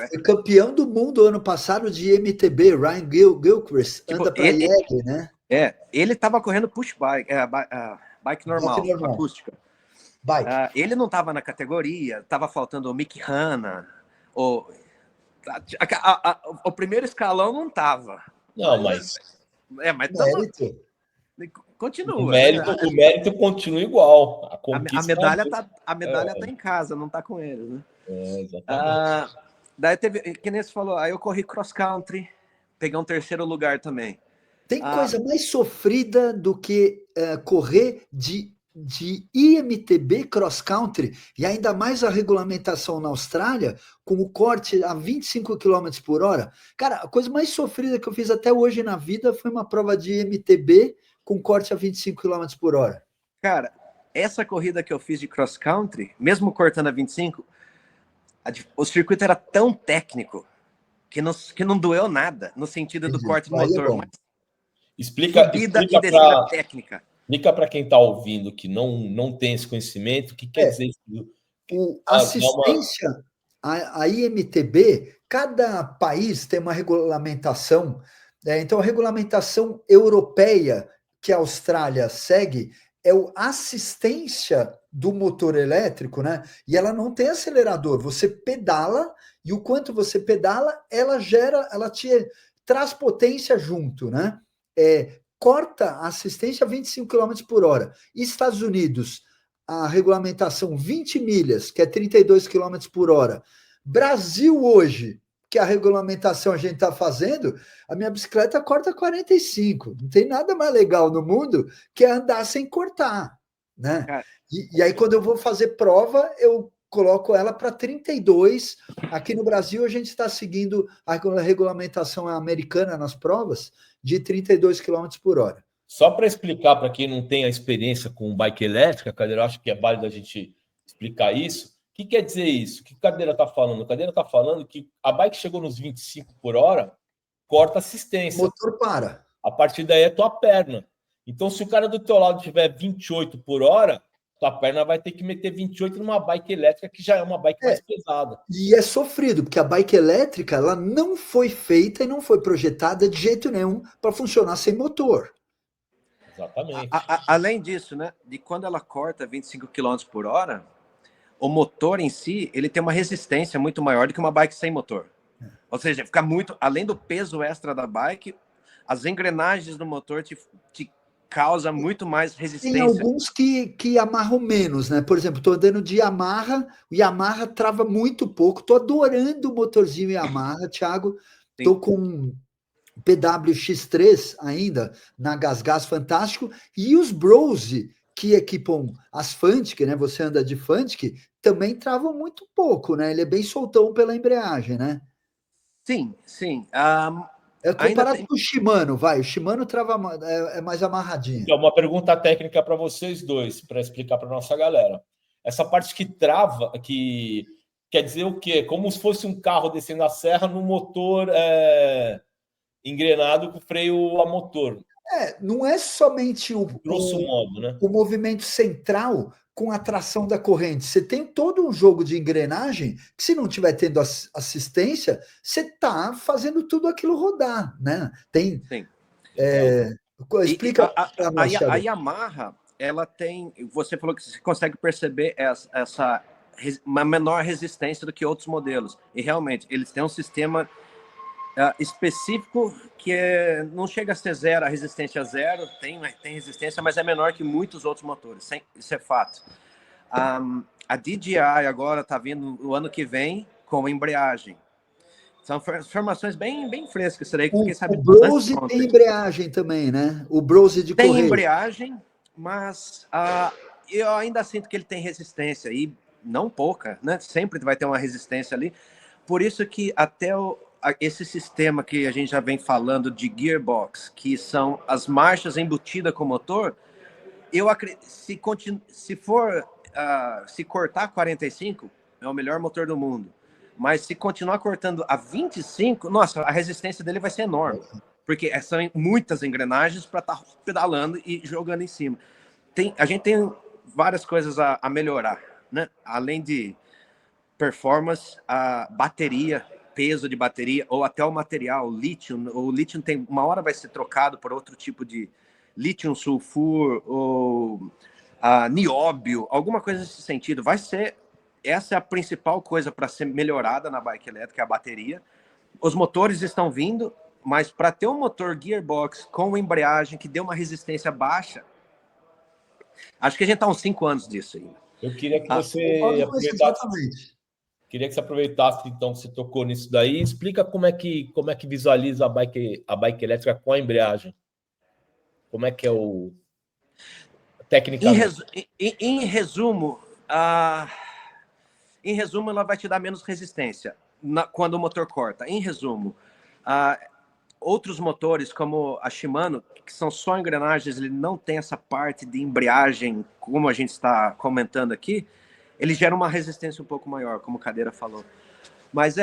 foi campeão do mundo ano passado de MTB, Ryan Gilchrist, anda para IEG, né? Ele tava correndo push bike, bike normal, acústica. Ele não tava na categoria, tava faltando o Mick Hanna, o primeiro escalão não tava. Não, mas mérito. Continua. O mérito continua igual. A medalha tá em casa, não tá com ele, né? Exatamente. Daí teve, que nem você falou, aí eu corri cross country, peguei um terceiro lugar também. Tem coisa mais sofrida do que correr de IMTB cross country, e ainda mais a regulamentação na Austrália, com o corte a 25 km por hora. Cara, a coisa mais sofrida que eu fiz até hoje na vida foi uma prova de IMTB com corte a 25 km por hora. Cara, essa corrida que eu fiz de cross country, mesmo cortando a 25, o circuito era tão técnico que não doeu nada no sentido do corte do motor. Mas explica e descida técnica. Explica para quem está ouvindo que não tem esse conhecimento, o que quer dizer isso? Assistência à IMTB, cada país tem uma regulamentação. Então, a regulamentação europeia que a Austrália segue é o assistência do motor elétrico, né? E ela não tem acelerador. Você pedala e o quanto você pedala, ela te traz potência junto, né? Corta a assistência a 25 km por hora. Estados Unidos, a regulamentação 20 milhas, que é 32 km por hora. Brasil hoje, que a regulamentação a gente está fazendo, a minha bicicleta corta 45. Não tem nada mais legal no mundo que andar sem cortar, né? E aí, quando eu vou fazer prova, eu coloco ela para 32. Aqui no Brasil, a gente está seguindo a regulamentação americana nas provas de 32 km por hora. Só para explicar para quem não tem a experiência com bike elétrica, Cadeira, eu acho que é válido a gente explicar isso. O que quer dizer isso? O que a Cadeira está falando? A Cadeira está falando que a bike chegou nos 25 por hora, corta assistência. O motor para. A partir daí é tua perna. Então, se o cara do teu lado tiver 28 por hora, tua perna vai ter que meter 28 numa bike elétrica, que já é uma bike mais pesada. E é sofrido, porque a bike elétrica ela não foi feita e não foi projetada de jeito nenhum para funcionar sem motor. Exatamente. Além disso, né, de quando ela corta 25 km por hora, o motor em si, ele tem uma resistência muito maior do que uma bike sem motor. Ou seja, fica muito, além do peso extra da bike, as engrenagens do motor te causa muito mais resistência. Tem alguns que amarram menos, né? Por exemplo, estou andando de Yamaha, o Yamaha trava muito pouco. Estou adorando o motorzinho Yamaha, Thiago. Estou com PWX3 ainda, na Gasgas fantástico. E os Brose, que equipam as Fantic, né? Você anda de Fantic, também travam muito pouco, né? Ele é bem soltão pela embreagem, né? Sim, sim. É comparado tem... com o Shimano, vai. O Shimano é mais amarradinho. Então, uma pergunta técnica para vocês dois, para explicar para nossa galera. Essa parte que trava, que quer dizer o quê? Como se fosse um carro descendo a serra no motor engrenado com freio a motor. Não é somente Grosso modo, né? o movimento central com a tração da corrente. Você tem todo um jogo de engrenagem que, se não estiver tendo assistência, você está fazendo tudo aquilo rodar, né? Tem. Sim. Explica para nós, a Yamaha, ela tem. Você falou que você consegue perceber uma menor resistência do que outros modelos. E realmente, eles têm um sistema específico que não chega a ser zero, a resistência zero, tem resistência, mas é menor que muitos outros motores. Isso é fato. A DJI agora está vindo o ano que vem com embreagem. São informações bem frescas. Isso daí que fiquei sabendo. O Brose tem embreagem também, né? O Brose de correio. Tem embreagem, mas eu ainda sinto que ele tem resistência, e não pouca, né? Sempre vai ter uma resistência ali. Por isso que até esse sistema que a gente já vem falando de gearbox, que são as marchas embutidas com o motor, eu acredito, se cortar 45, é o melhor motor do mundo. Mas se continuar cortando a 25, nossa, a resistência dele vai ser enorme. Porque são muitas engrenagens para estar pedalando e jogando em cima. A gente tem várias coisas a melhorar, né? Além de performance, a bateria, peso de bateria, ou até o material, lítio. O lítio uma hora vai ser trocado por outro tipo de lítio sulfur, ou nióbio, alguma coisa nesse sentido. Essa é a principal coisa para ser melhorada na bike elétrica, a bateria. Os motores estão vindo, mas para ter um motor gearbox com embreagem que dê uma resistência baixa, acho que a gente está uns 5 anos disso ainda. Eu queria que você aproveitasse. Queria que você aproveitasse, então, que você tocou nisso daí, e explica como é que visualiza a bike elétrica com a embreagem. Como é que é o tecnicamente? Em resumo, ela vai te dar menos resistência quando o motor corta. Em resumo, outros motores, como a Shimano, que são só engrenagens, ele não tem essa parte de embreagem, como a gente está comentando aqui, ele gera uma resistência um pouco maior, como o Cadeira falou. Mas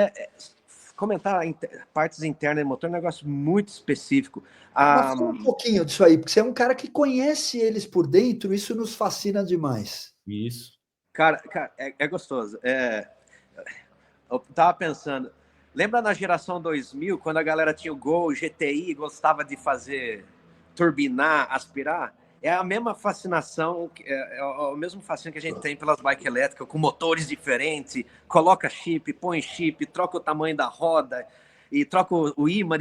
comentar partes internas do motor é um negócio muito específico. Mas fala um pouquinho disso aí, porque você é um cara que conhece eles por dentro, isso nos fascina demais. Isso. Cara, é gostoso. Eu tava pensando, lembra na geração 2000, quando a galera tinha o Gol, o GTI, e gostava de fazer turbinar, aspirar? É a mesma fascinação, é o mesmo fascínio que a gente tem pelas bikes elétricas, com motores diferentes, coloca chip, põe chip, troca o tamanho da roda e troca o ímã.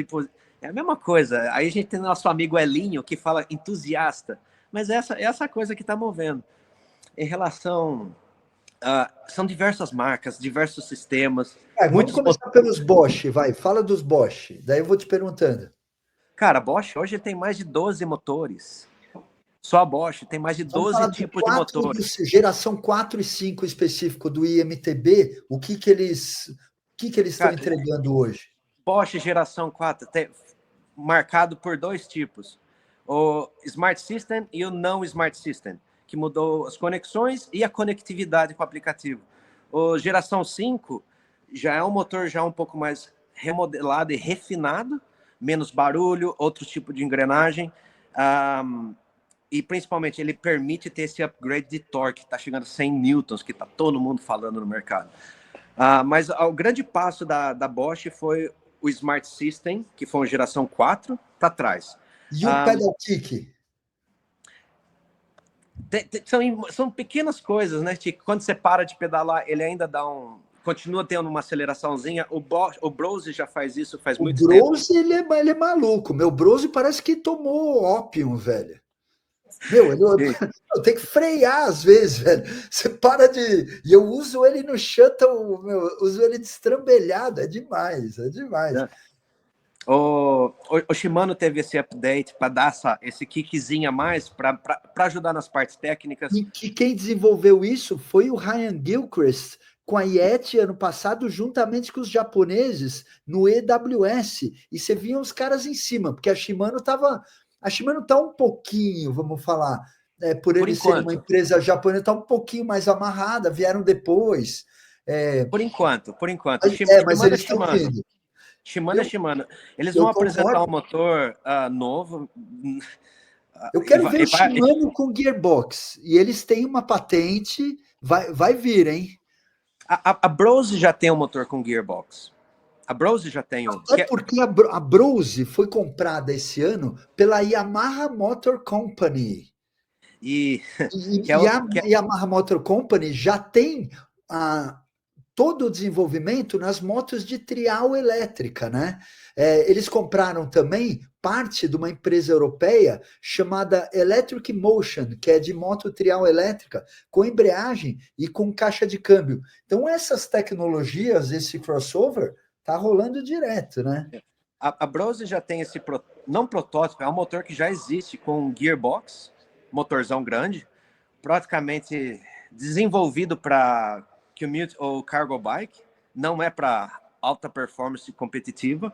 É a mesma coisa. Aí a gente tem nosso amigo Elinho, que fala entusiasta, mas essa coisa que está movendo. Em relação... são diversas marcas, diversos sistemas. Vamos começar pelos Bosch, vai. Fala dos Bosch, daí eu vou te perguntando. Cara, Bosch hoje tem mais de 12 motores. Só a Bosch tem mais de 12 tipos de motores. Geração 4 e 5 específico do IMTB, o que eles estão entregando hoje? Bosch geração 4, marcado por 2 tipos. O Smart System e o não Smart System, que mudou as conexões e a conectividade com o aplicativo. O geração 5 já é um motor já um pouco mais remodelado e refinado, menos barulho, outro tipo de engrenagem. E principalmente ele permite ter esse upgrade de torque, que está chegando a 100 newtons, que está todo mundo falando no mercado. Mas o grande passo da Bosch foi o Smart System, que foi uma geração 4, está atrás. E o pedal kick? São pequenas coisas, né? Quando você para de pedalar, ele ainda continua tendo uma aceleraçãozinha. O Brose já faz isso faz muito tempo. O Brose, ele é maluco. Meu Brose parece que tomou ópio, velho. Eu tenho que frear às vezes, velho. Você para de... E eu uso ele no shuttle, uso ele destrambelhado. É demais. O Shimano teve esse update para dar esse kickzinho a mais, para ajudar nas partes técnicas. E quem desenvolveu isso foi o Ryan Gilchrist, com a Yeti ano passado, juntamente com os japoneses no EWS. E você via os caras em cima, porque a Shimano estava. A Shimano está um pouquinho, vamos falar, por eles serem uma empresa japonesa, está um pouquinho mais amarrada, vieram depois. Por enquanto. Mas eles estão vindo. Shimano. Eles vão apresentar um motor novo. Eu quero ver o Shimano com gearbox. E eles têm uma patente, vai vir, hein? A Brose já tem um motor com gearbox. A Brose já tem um. É porque a Brose foi comprada esse ano pela Yamaha Motor Company. E a Yamaha Motor Company já tem todo o desenvolvimento nas motos de trial elétrica, né? Eles compraram também parte de uma empresa europeia chamada Electric Motion, que é de moto trial elétrica, com embreagem e com caixa de câmbio. Então, essas tecnologias, esse crossover, tá rolando direto, né? A Brose já tem esse, não protótipo, é um motor que já existe com gearbox, motorzão grande, praticamente desenvolvido para commute ou cargo bike, não é para alta performance competitiva.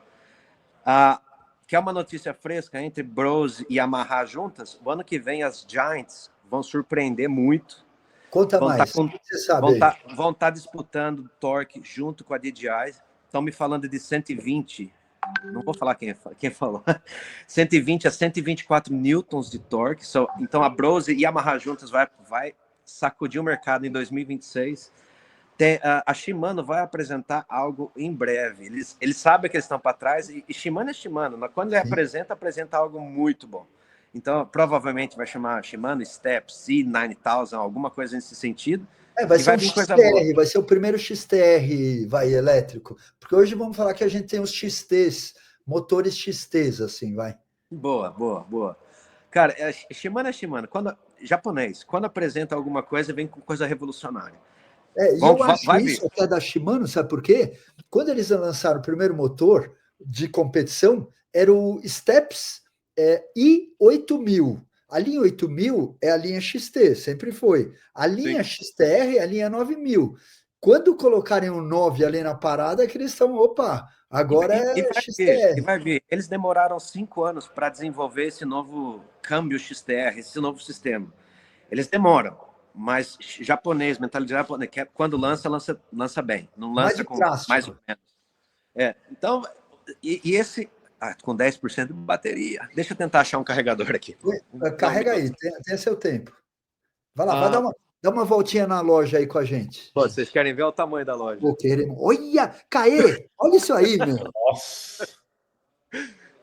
Que é uma notícia fresca entre Brose e Yamaha juntas. O ano que vem as Giants vão surpreender muito. Conta mais, você sabe. Vão estar disputando torque junto com a DJI. Estão me falando de 120, não vou falar quem falou, 120 a 124 newtons de torque. Então a Brose e Yamaha juntas vai sacudir o mercado em 2026. A Shimano vai apresentar algo em breve. Eles sabem que eles estão para trás, e Shimano é Shimano. Quando ele apresenta algo muito bom. Então, provavelmente vai chamar Shimano Step C9000, alguma coisa nesse sentido. Vai ser um XTR, vai ser o primeiro XTR elétrico. Porque hoje vamos falar que a gente tem os XTs, motores XTs, assim, vai. Boa. Cara, Shimano é Shimano. Japonês, quando apresenta alguma coisa, vem com coisa revolucionária. Eu acho isso até da Shimano, sabe por quê? Quando eles lançaram o primeiro motor de competição, era o Steps i8000. A linha 8000 é a linha XT, sempre foi. A linha XTR é a linha 9000. Quando colocarem um 9 ali na parada, é que eles estão, agora é XTR. E vai ver, eles demoraram 5 anos para desenvolver esse novo câmbio XTR, esse novo sistema. Eles demoram, mas japonês, mentalidade japonesa, quando lança bem. Não lança com mais ou menos. Então, e esse... com 10% de bateria. Deixa eu tentar achar um carregador aqui. Carrega aí, tem seu tempo. Vai lá, dá uma voltinha na loja aí com a gente. Pô, vocês querem ver o tamanho da loja? Olha, Caê, olha isso aí, meu. Nossa.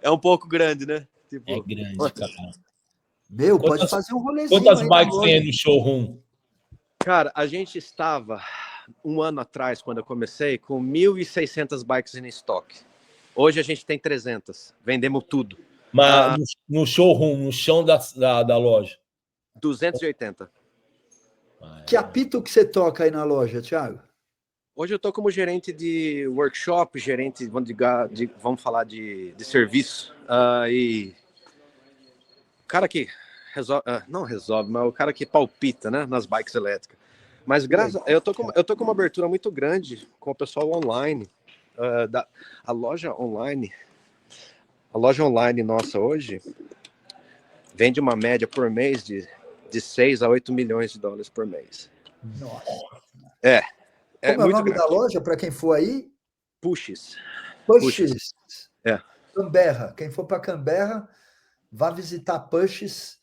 É um pouco grande, né? É grande, cara. Meu, pode fazer um rolezinho. Quantas bikes tem aí no showroom? Cara, a gente estava, um ano atrás, quando eu comecei, com 1.600 bikes em estoque. Hoje a gente tem 300. Vendemos tudo. Mas no showroom, no chão da loja? 280. Que apito que você toca aí na loja, Thiago? Hoje eu estou como gerente de workshop, gerente, vamos falar de serviço. E o cara que resolve, não resolve, mas o cara que palpita, né, nas bikes elétricas. Mas eu tô com uma abertura muito grande com o pessoal online. A loja online nossa hoje vende uma média por mês de 6 a 8 milhões de dólares por mês. Nossa. Como é o nome da loja, para quem for aí? Pushes. Canberra. Quem for para Canberra, vá visitar Pushes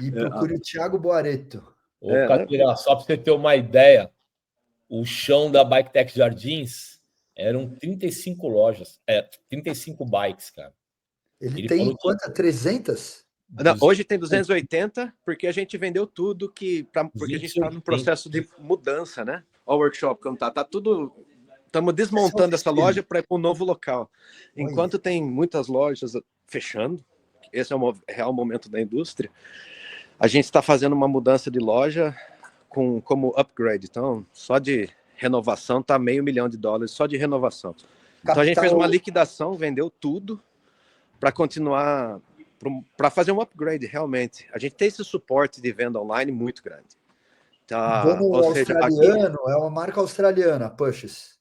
e procure o Thiago Boareto. Catira, só para você ter uma ideia, o chão da Bike Tech Jardins eram 35 lojas, 35 bikes, cara. Ele tem quantas? 300? Não, hoje tem 280, porque a gente vendeu tudo porque a gente está no processo de mudança, né? O workshop, como tá tudo... Estamos desmontando essa loja para ir para um novo local. Enquanto tem muitas lojas fechando, esse é o real momento da indústria, a gente está fazendo uma mudança de loja como upgrade. Então, só de renovação está $500 mil só de renovação. Então a gente fez uma liquidação, vendeu tudo para continuar, para fazer um upgrade realmente. A gente tem esse suporte de venda online muito grande. Dono Ou seja, aqui australiano, é uma marca australiana, Pushes.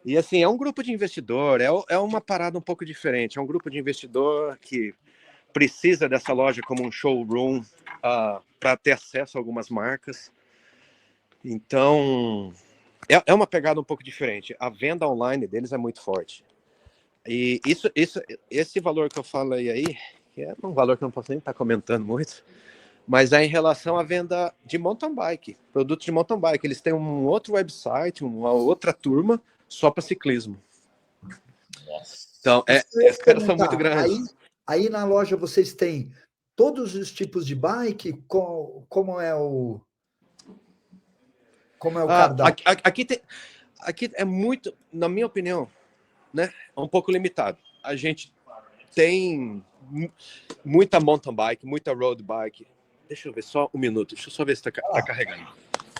E assim, é um grupo de investidor, é uma parada um pouco diferente. É um grupo de investidor que precisa dessa loja como um showroom para ter acesso a algumas marcas. Então, é uma pegada um pouco diferente. A venda online deles é muito forte. E esse valor que eu falei aí, que é um valor que eu não posso nem estar comentando muito, mas é em relação à venda de mountain bike, produtos de mountain bike. Eles têm um outro website, uma outra turma só para ciclismo. Nossa. Então, Esses caras são muito grandes. Aí na loja vocês têm todos os tipos de bike? Como é o cardápio? Aqui é muito, na minha opinião, né, é um pouco limitado. A gente tem muita mountain bike, muita road bike. Deixa eu ver só um minuto. Deixa eu só ver se tá carregando.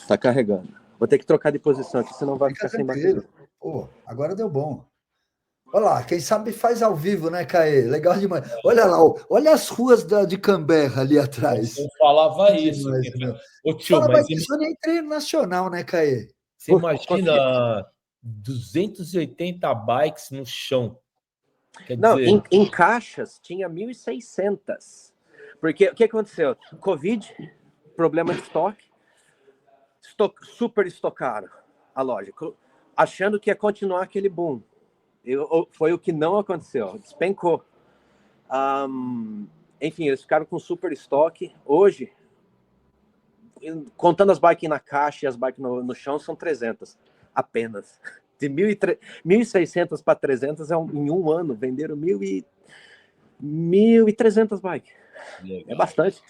Tá carregando. Vou ter que trocar de posição aqui, senão vai ficar sem bateria. Pô, agora deu bom. Olha lá, quem sabe faz ao vivo, né, Caê? Legal demais. Olha lá, olha as ruas de Canberra ali atrás. Eu falava isso. Demais, meu. Ô, tio, Fala mas Bikezone é internacional, né, Caê? você imagina 280 bikes no chão. Quer Não, dizer... em caixas tinha 1.600. Porque o que aconteceu? Covid, problema de estoque, super estocaram a loja, achando que ia continuar aquele boom. Foi o que não aconteceu, despencou. Enfim, eles ficaram com super estoque. Hoje, contando as bikes na caixa e as bikes no chão, são 300 apenas. De 1.600 para 300 em um ano, venderam 1.300 bikes. É bastante.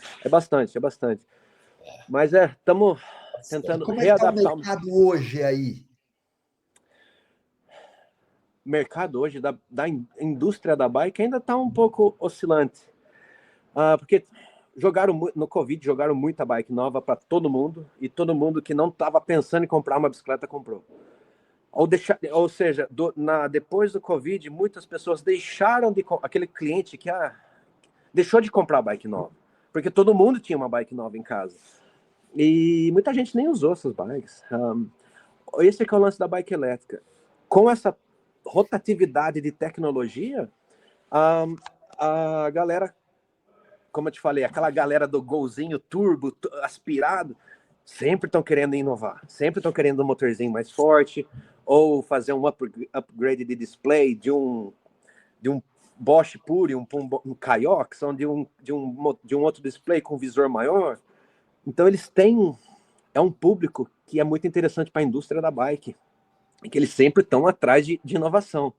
Mas estamos tentando como é que está o readaptar. mercado hoje aí? O mercado hoje da indústria da bike ainda está um pouco oscilante. Porque no Covid, jogaram muita bike nova para todo mundo, e todo mundo que não estava pensando em comprar uma bicicleta comprou. Ou seja, depois do Covid, muitas pessoas deixaram aquele cliente que deixou de comprar bike nova, porque todo mundo tinha uma bike nova em casa. E muita gente nem usou essas bikes. Esse é o lance da bike elétrica. Com essa rotatividade de tecnologia, a galera, como eu te falei, aquela galera do golzinho turbo, aspirado, sempre estão querendo inovar, sempre estão querendo um motorzinho mais forte, ou fazer um upgrade de display de um Bosch Puri, um Kaio, que são de um outro display com visor maior. Então eles têm um público que é muito interessante para a indústria da bike, e que eles sempre estão atrás de inovação.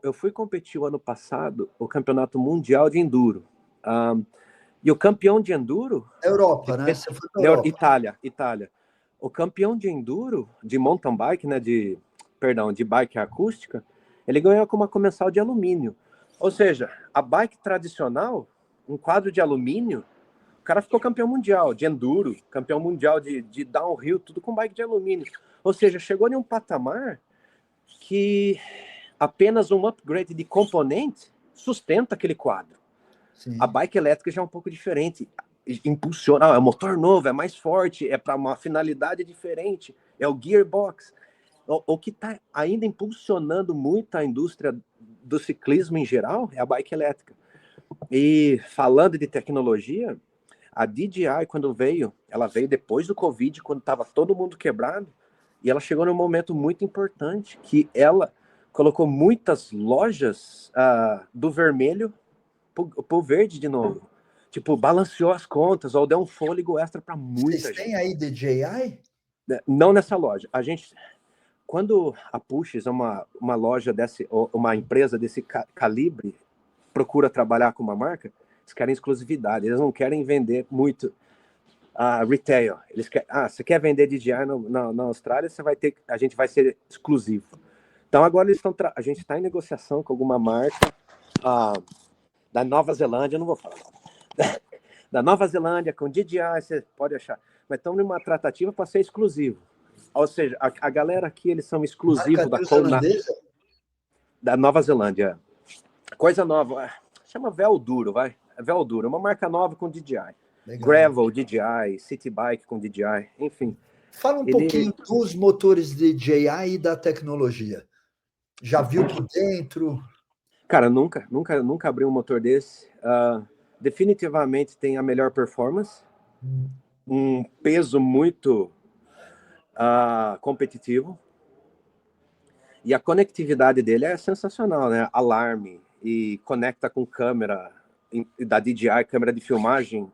Eu fui competir o ano passado o campeonato mundial de enduro. E o campeão de enduro... Europa, né? Você foi para Europa. Itália. O campeão de enduro, de mountain bike, né, de bike acústica, ele ganhou com uma comensal de alumínio. Ou seja, a bike tradicional, um quadro de alumínio, o cara ficou campeão mundial de enduro, campeão mundial de downhill, tudo com bike de alumínio. Ou seja, chegou em um patamar que apenas um upgrade de componente sustenta aquele quadro. Sim. A bike elétrica já é um pouco diferente. Impulsiona, é um motor novo, é mais forte, é para uma finalidade diferente, é o gearbox. O que está ainda impulsionando muito a indústria do ciclismo em geral é a bike elétrica. E falando de tecnologia, a DJI, quando ela veio depois do Covid, quando estava todo mundo quebrado, e ela chegou num momento muito importante, que ela colocou muitas lojas do vermelho para o verde de novo. Tipo, balanceou as contas, ou deu um fôlego extra para muita gente. Vocês têm aí DJI? Não nessa loja. A gente, quando a Pushes é uma loja uma empresa desse calibre, procura trabalhar com uma marca, eles querem exclusividade, eles não querem vender muito retail. Eles querem, você quer vender DJI na Austrália, a gente vai ser exclusivo. Então agora a gente está em negociação com alguma marca da Nova Zelândia, eu não vou falar da Nova Zelândia, com DJI, você pode achar, mas estão numa tratativa para ser exclusivo. Ou seja, a galera aqui, eles são exclusivos da Nova Zelândia. Coisa nova, chama Véu Duro, vai. Véu Duro, uma marca nova com DJI. Legal. Gravel, DJI, City Bike com DJI, enfim. Fala um pouquinho dos motores DJI e da tecnologia. Já viu por dentro? Cara, nunca abri um motor desse. Definitivamente tem a melhor performance, um peso muito competitivo, e a conectividade dele é sensacional, né? Alarme, e conecta com câmera da DJI, câmera de filmagem,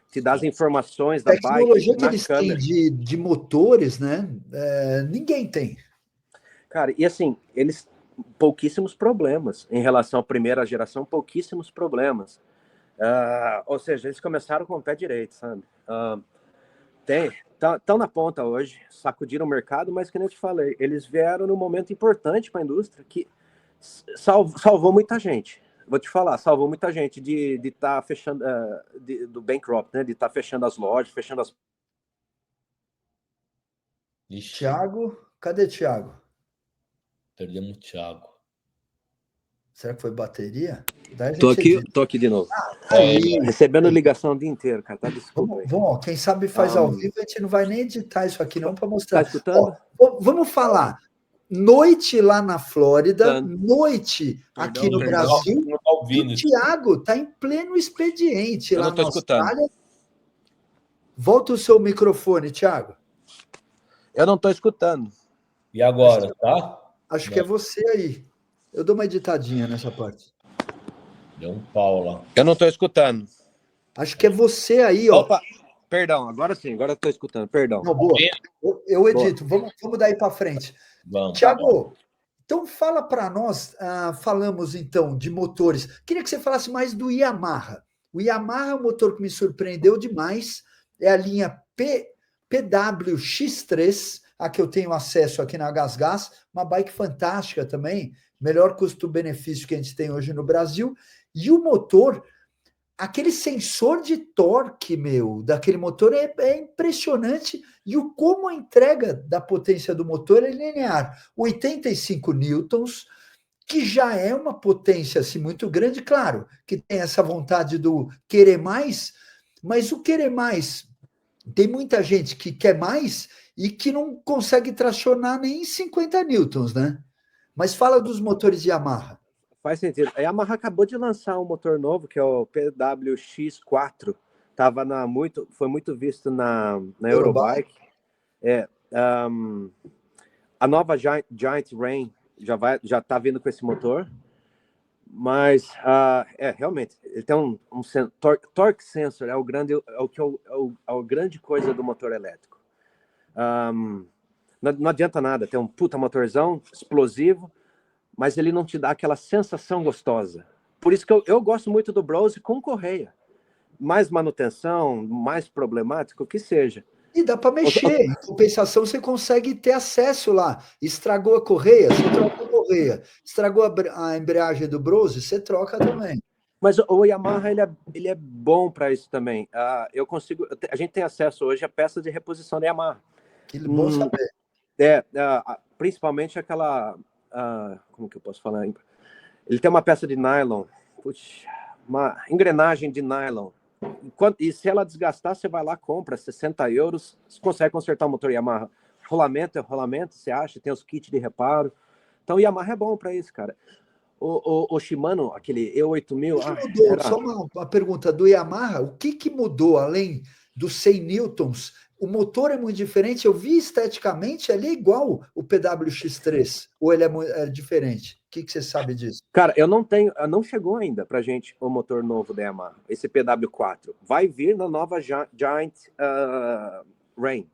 te dá as informações da bike na câmera. A tecnologia que eles têm de motores, né? Ninguém tem. Cara, e assim, eles pouquíssimos problemas em relação à primeira geração, pouquíssimos problemas. Ou seja, eles começaram com o pé direito, sabe? Estão na ponta hoje, sacudiram o mercado, mas que nem eu te falei, eles vieram num momento importante para a indústria que salvou muita gente. Vou te falar, salvou muita gente de estar fechando, do bankrupt, né? De estar fechando as lojas, fechando as... Thiago, cadê Thiago? Perdemos o Thiago. Será que foi bateria? Tô aqui de novo. Recebendo ligação o dia inteiro, cara. Tá, desculpa aí. Bom, quem sabe faz ao vivo, a gente não vai nem editar isso aqui não para mostrar. Tá escutando? Vamos falar. Noite lá na Flórida, noite aqui no Brasil. Não tá ouvindo. O Thiago está em pleno expediente lá na Austrália. Volta o seu microfone, Thiago. Eu não estou escutando. E agora, tá? Acho que é você aí. Eu dou uma editadinha nessa parte. Deu um pau lá. Eu não estou escutando. Acho que é você aí, ó. Opa, perdão, agora sim, agora eu estou escutando, perdão. Não, boa. Eu edito. Vamos daí para frente. Vamos. Thiago, então fala para nós, falamos então de motores. Queria que você falasse mais do Yamaha. O Yamaha é um motor que me surpreendeu demais. É a linha PWX3, a que eu tenho acesso aqui na GasGas, uma bike fantástica também, melhor custo-benefício que a gente tem hoje no Brasil. E o motor, aquele sensor de torque, daquele motor é impressionante. E como a entrega da potência do motor é linear. 85 newtons, que já é uma potência assim, muito grande, claro, que tem essa vontade do querer mais, mas o querer mais, tem muita gente que quer mais e que não consegue tracionar nem 50 newtons, né? Mas fala dos motores de Yamaha. Faz sentido. A Yamaha acabou de lançar um motor novo, que é o PWX4. Foi muito visto na Eurobike. A nova Giant Rain já está vindo com esse motor. Mas, realmente, ele tem um torque sensor, é a grande coisa do motor elétrico. Não adianta nada, tem um puta motorzão, explosivo, mas ele não te dá aquela sensação gostosa. Por isso que eu gosto muito do Brose com correia. Mais manutenção, mais problemático, o que seja. E dá para mexer. Em compensação, você consegue ter acesso lá. Estragou a correia, você troca a correia. Estragou a embreagem do Brose, você troca também. Mas o Yamaha, ele é bom para isso também. A gente tem acesso hoje a peças de reposição da Yamaha. Que bom saber. Principalmente aquela... como que eu posso falar? Ele tem uma peça de nylon, uma engrenagem de nylon. E se ela desgastar, você vai lá, compra 60 euros, você consegue consertar o motor Yamaha. Rolamento é rolamento, você acha, tem os kits de reparo. Então o Yamaha é bom para isso, cara. O Shimano, aquele E8000... mudou? Só uma pergunta do Yamaha, o que mudou além dos 100 newtons? O motor é muito diferente, eu vi esteticamente, ele é igual o PWX3, ou ele é diferente? O que você sabe disso? Cara, não chegou ainda pra gente o motor novo da Yamaha, esse PW4. Vai vir na nova Giant Rain,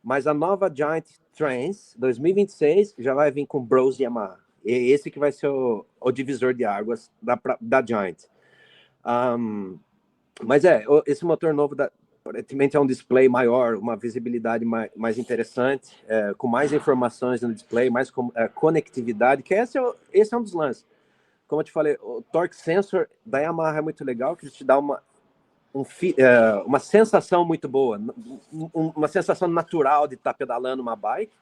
mas a nova Giant Trans 2026 já vai vir com Brose Yamaha. E esse que vai ser o divisor de águas da Giant. Mas esse motor novo aparentemente é um display maior, uma visibilidade mais interessante, com mais informações no display, mais conectividade, que esse é um dos lances. Como eu te falei, o torque sensor da Yamaha é muito legal, que ele te dá uma sensação muito boa, uma sensação natural de estar pedalando uma bike,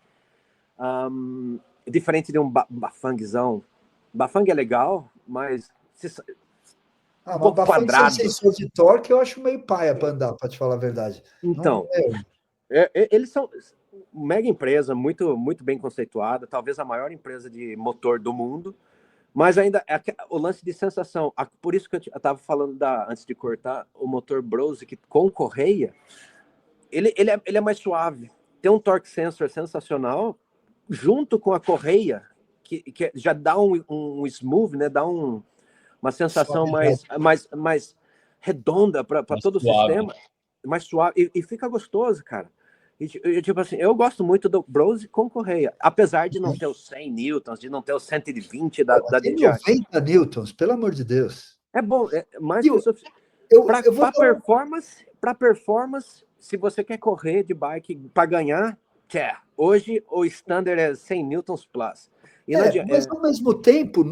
diferente de um bafangzão. Bafang é legal, mas Ah, um mas pouco bastante sem quadrado. sensor de torque eu acho meio paia para andar, para te falar a verdade. Então, eles são mega empresa, muito, muito bem conceituada, talvez a maior empresa de motor do mundo, mas ainda o lance de sensação. Por isso que eu estava falando antes de cortar, o motor Brose que com correia, ele é mais suave. Tem um torque sensor sensacional, junto com a correia, que já dá um smooth, né? Dá uma sensação mais redonda para todo suave. o sistema, mais suave, e fica gostoso, cara. Tipo assim, eu gosto muito do Brose com correia, apesar de não ter os 100 newtons, de não ter os 120 da Tem DJI. 90 newtons, pelo amor de Deus. É bom, mais E que isso. eu vou dar Para performance, se você quer correr de bike para ganhar, hoje o standard é 100 newtons plus. mas ao mesmo tempo,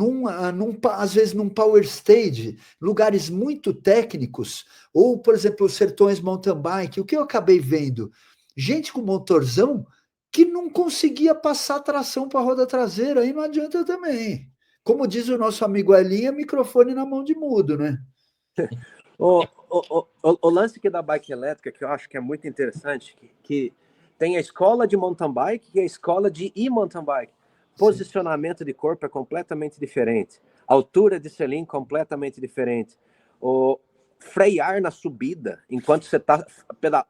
às vezes num power stage, lugares muito técnicos, ou, por exemplo, os Sertões Mountain Bike, o que eu acabei vendo? Gente com motorzão que não conseguia passar tração para a roda traseira, aí não adianta também. Como diz o nosso amigo Elinha, microfone na mão de mudo, né? O lance aqui da bike elétrica, que eu acho que é muito interessante, que tem a escola de mountain bike e a escola de e-mountain bike. Posicionamento de corpo é completamente diferente. Altura de selim completamente diferente. O frear na subida, enquanto você está pedalando,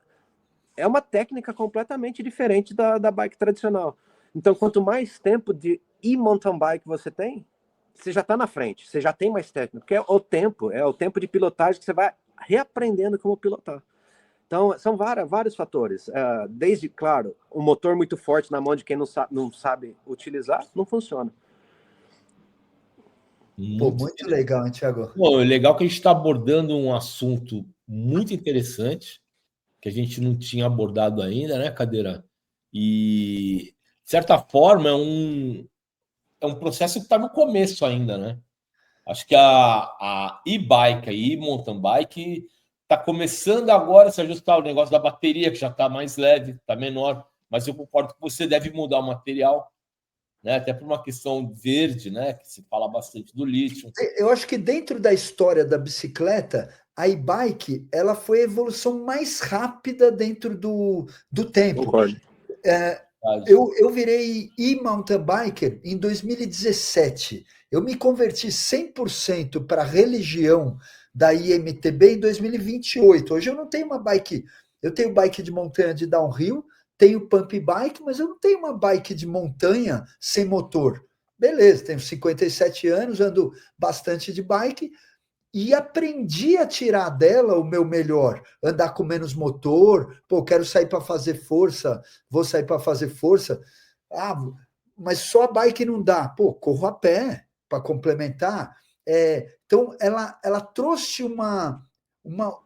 é uma técnica completamente diferente da bike tradicional. Então, quanto mais tempo de e-mountain bike você tem, você já está na frente, você já tem mais técnica, porque é o tempo de pilotagem que você vai reaprendendo como pilotar. Então, são vários fatores. Desde, claro, um motor muito forte na mão de quem não sabe utilizar, não funciona. Muito legal, hein, Thiago? Bom, é legal que a gente está abordando um assunto muito interessante, que a gente não tinha abordado ainda, né, Cadeira? E, de certa forma, é um processo que está no começo ainda, né? Acho que a e-bike, a e-mountain bike, está começando agora a se ajustar o negócio da bateria, que já está mais leve, está menor, mas eu concordo que você deve mudar o material, né? Até por uma questão verde, né? Que se fala bastante do lítio. Eu acho que dentro da história da bicicleta, a e-bike ela foi a evolução mais rápida dentro do tempo. Concordo. Eu virei e-mountain biker em 2017. Eu me converti 100% para a religião da IMTB em 2028. Hoje eu não tenho uma bike, eu tenho bike de montanha de downhill, tenho pump bike, mas eu não tenho uma bike de montanha sem motor. Beleza, tenho 57 anos, ando bastante de bike, e aprendi a tirar dela o meu melhor, andar com menos motor, pô, quero sair para fazer força, vou sair para fazer força, mas só a bike não dá, pô, corro a pé para complementar. Então, ela trouxe uma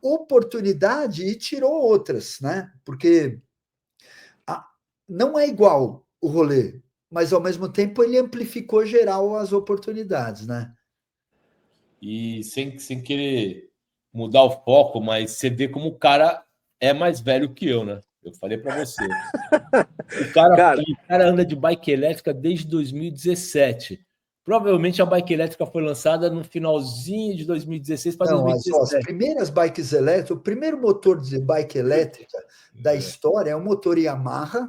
oportunidade e tirou outras, né? Porque não é igual o rolê, mas ao mesmo tempo ele amplificou geral as oportunidades, né? E sem querer mudar o foco, mas você vê como o cara é mais velho que eu, né? Eu falei para você. O cara anda de bike elétrica desde 2017. Provavelmente a bike elétrica foi lançada no finalzinho de 2016 para Não, as 2017. primeiras bikes elétricas, o primeiro motor de bike elétrica da história é um motor Yamaha,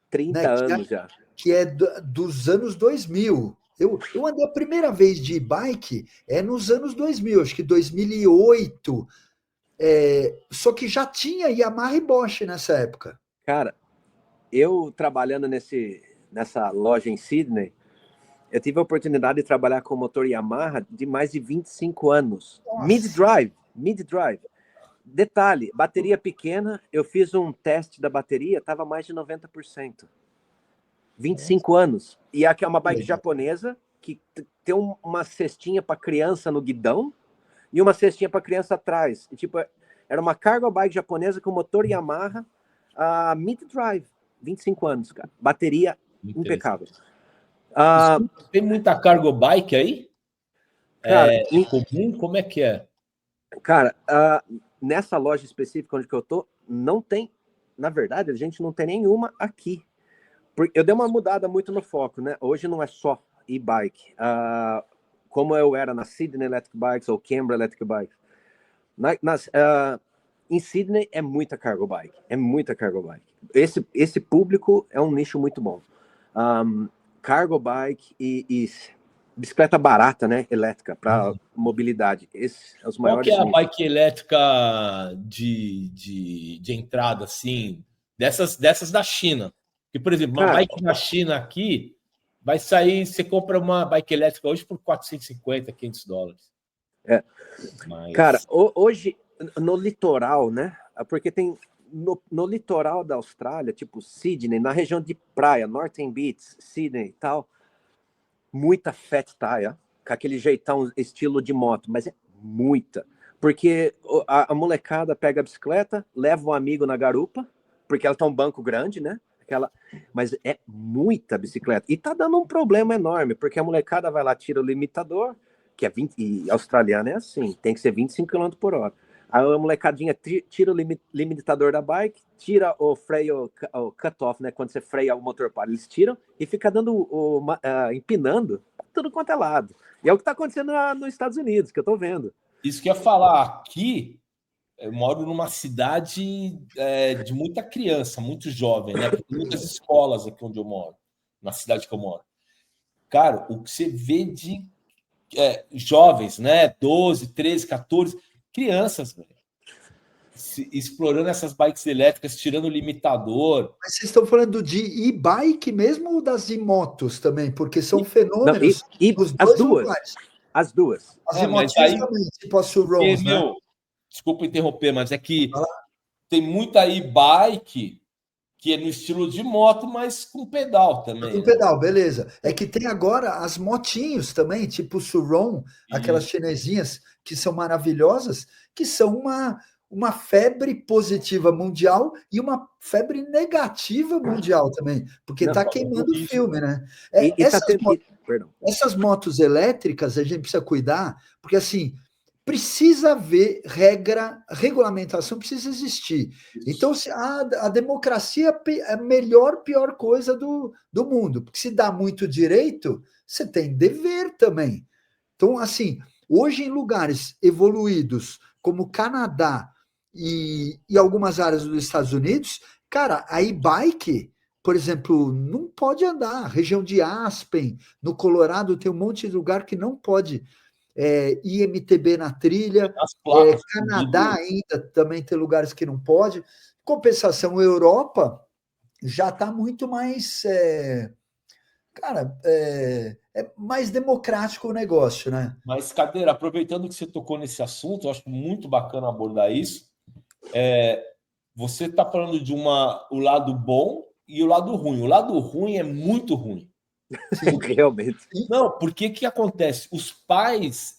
30 né, anos já. que é dos anos 2000. Eu andei a primeira vez de bike nos anos 2000, acho que 2008. Só que já tinha Yamaha e Bosch nessa época. Cara, eu trabalhando nessa loja em Sydney, eu tive a oportunidade de trabalhar com motor Yamaha de mais de 25 anos. Mid-drive. Detalhe, bateria pequena, eu fiz um teste da bateria, estava mais de 90%. 25 anos. E aqui é uma bike japonesa que tem uma cestinha para criança no guidão e uma cestinha para criança atrás. E, tipo, era uma cargo bike japonesa com motor Yamaha, mid-drive, 25 anos, cara. Bateria impecável. Tem muita cargo bike aí? Cara, comum? Como é que é? Cara, nessa loja específica onde que eu tô, não tem. Na verdade, a gente não tem nenhuma aqui. Eu dei uma mudada muito no foco, né? Hoje não é só e-bike. como eu era na Sydney Electric Bikes ou Canberra Electric Bikes. Em Sydney é muita cargo bike. Esse público é um nicho muito bom. Cargo bike e bicicleta barata, né? Elétrica, para mobilidade. Esses são os maiores. Qual que é a bike elétrica de entrada, assim, dessas da China? Porque, por exemplo, uma bike da China aqui vai sair, você compra uma bike elétrica hoje por $450, $500. Mas... Cara, hoje, no litoral, né? Porque tem no litoral da Austrália, tipo Sydney, na região de praia, Northern Beaches, Sydney e tal, muita fat tire, com aquele jeitão estilo de moto, mas é muita. Porque a molecada pega a bicicleta, leva um amigo na garupa, porque ela tá um banco grande, né? Mas é muita bicicleta. E tá dando um problema enorme, porque a molecada vai lá, tira o limitador, que é 20, e australiano é assim, tem que ser 25 km por hora. Aí a molecadinha tira o limitador da bike, tira o freio, o cut-off, né? Quando você freia o motor para, eles tiram e fica dando empinando tudo quanto é lado. E é o que está acontecendo nos Estados Unidos, que eu estou vendo. Isso que eu ia falar, aqui eu moro numa cidade de muita criança, muito jovem, né? Tem muitas escolas aqui onde eu moro, na cidade que eu moro. Cara, o que você vê de jovens, né? 12, 13, 14, crianças, velho, explorando essas bikes elétricas, tirando o limitador. Mas vocês estão falando de e-bike mesmo ou das e-motos também? Porque são fenômenos dos as duas. Lugares. As duas. As e-motinhas também, tipo a Surrounds, né? Desculpa interromper, mas é que tem muita e-bike que é no estilo de moto, mas com pedal também. Com pedal, beleza. É que tem agora as motinhos também, tipo Surround, aquelas chinesinhas que são maravilhosas, que são uma febre positiva mundial e uma febre negativa mundial também, porque está queimando o filme, né? Essas motos elétricas a gente precisa cuidar, porque assim, precisa haver regulamentação precisa existir. Então, a democracia é a pior coisa do mundo, porque se dá muito direito, você tem dever também. Então, assim, hoje em lugares evoluídos, como Canadá e algumas áreas dos Estados Unidos, cara, a e-bike, por exemplo, não pode andar. Região de Aspen, no Colorado, tem um monte de lugar que não pode. IMTB na trilha, Canadá ainda também tem lugares que não pode. Compensação, Europa já está muito mais, mais democrático o negócio, né? Mas, Cadeira, aproveitando que você tocou nesse assunto, eu acho muito bacana abordar isso. Você está falando de o lado bom e o lado ruim. O lado ruim é muito ruim. Realmente. Não, porque que acontece? Os pais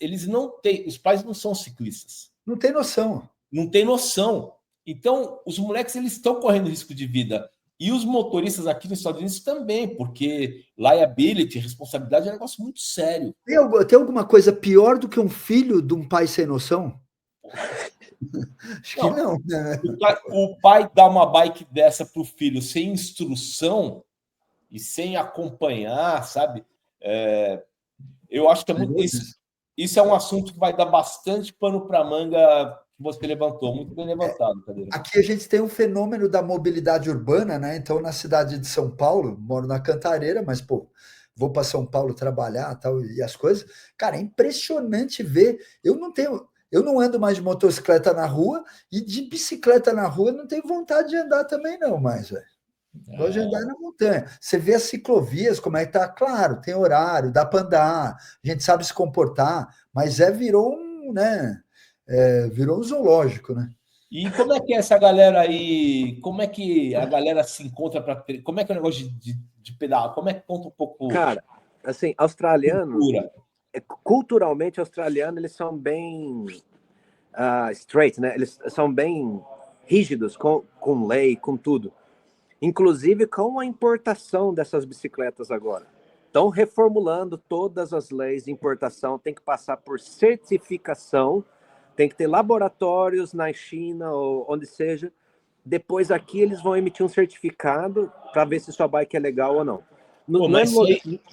não são ciclistas. Não tem noção. Não tem noção. Então, os moleques eles estão correndo risco de vida. E os motoristas aqui nos Estados Unidos também, porque liability, responsabilidade é um negócio muito sério. Tem alguma coisa pior do que um filho de um pai sem noção? Acho que não. Né? O pai dá uma bike dessa para o filho sem instrução e sem acompanhar, sabe? Eu acho que é muito isso é um assunto que vai dar bastante pano para manga que você levantou, muito bem levantado, Cadeira. Aqui a gente tem um fenômeno da mobilidade urbana, né? Então, na cidade de São Paulo, moro na Cantareira, mas, pô, vou para São Paulo trabalhar tal, e as coisas. Cara, é impressionante ver. Eu não ando mais de motocicleta na rua e de bicicleta na rua não tenho vontade de andar também, não, mais, velho. Gosto de andar na montanha. Você vê as ciclovias, como é que tá? Claro, tem horário, dá para andar, a gente sabe se comportar, mas virou um zoológico, né? E como é que é essa galera aí? Como é que a galera se encontra para? Como é que é o negócio de pedal? Como é que conta um pouco? Cara, assim, australiano, culturalmente australiano, eles são bem straight, né? Eles são bem rígidos com lei, com tudo. Inclusive com a importação dessas bicicletas agora. Estão reformulando todas as leis de importação, tem que passar por certificação, tem que ter laboratórios na China ou onde seja. Depois aqui eles vão emitir um certificado para ver se sua bike é legal ou não. Pô, mas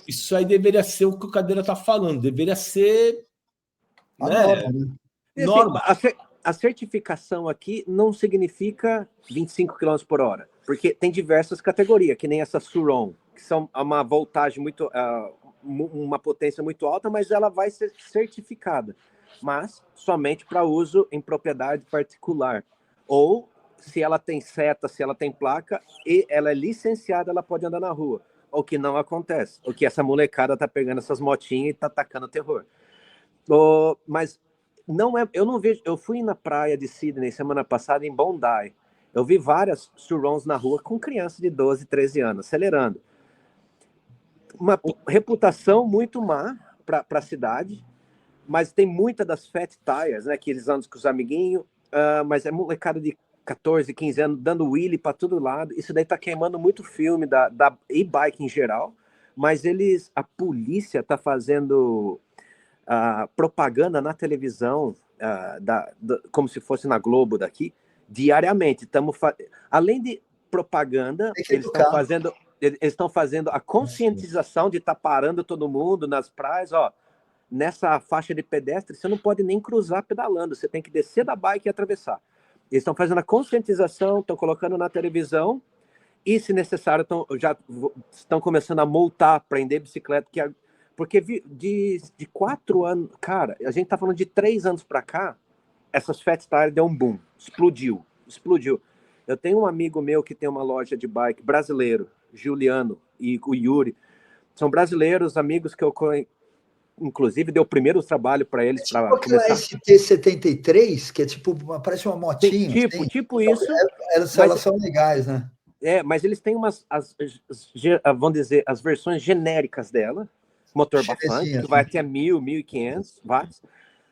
isso aí deveria ser o que o Cadeira está falando, deveria ser, né? Norma, né? Norma. A certificação aqui não significa 25 km por hora, porque tem diversas categorias, que nem essa Suron, que são uma voltagem muito, uma potência muito alta, mas ela vai ser certificada, mas somente para uso em propriedade particular. Ou se ela tem seta, se ela tem placa e ela é licenciada, ela pode andar na rua. O que não acontece, o que essa molecada tá pegando essas motinhas e tá atacando terror. Mas não é, eu não vejo. Eu fui na praia de Sydney semana passada em Bondi. Eu vi várias Surons na rua com crianças de 12, 13 anos, acelerando. Uma reputação muito má para a cidade, mas tem muita das fat tires, né? Que eles andam com os amiguinhos, mas é molecada de 14, 15 anos dando wheelie para todo lado. Isso daí tá queimando muito filme da e-bike em geral, mas a polícia tá fazendo propaganda na televisão, como se fosse na Globo daqui, diariamente. Além de propaganda, eles estão fazendo a conscientização de estar parando todo mundo nas praias, ó. Nessa faixa de pedestre, você não pode nem cruzar pedalando, você tem que descer da bike e atravessar. Eles estão fazendo a conscientização, estão colocando na televisão e, se necessário, já estão começando a multar, prender bicicleta, porque de 4 anos, cara, a gente tá falando de 3 anos para cá, essas fat tires deu um boom, explodiu. Eu tenho um amigo meu que tem uma loja de bike brasileiro, Juliano e o Yuri, são brasileiros, amigos que eu inclusive deu o primeiro trabalho para eles. Tipo aquela ST-73, que é tipo, parece uma motinha. Tipo isso. Elas são legais, né? Mas eles têm vamos dizer, as versões genéricas dela, motor bastante, que vai até 1.000, 1.500 watts.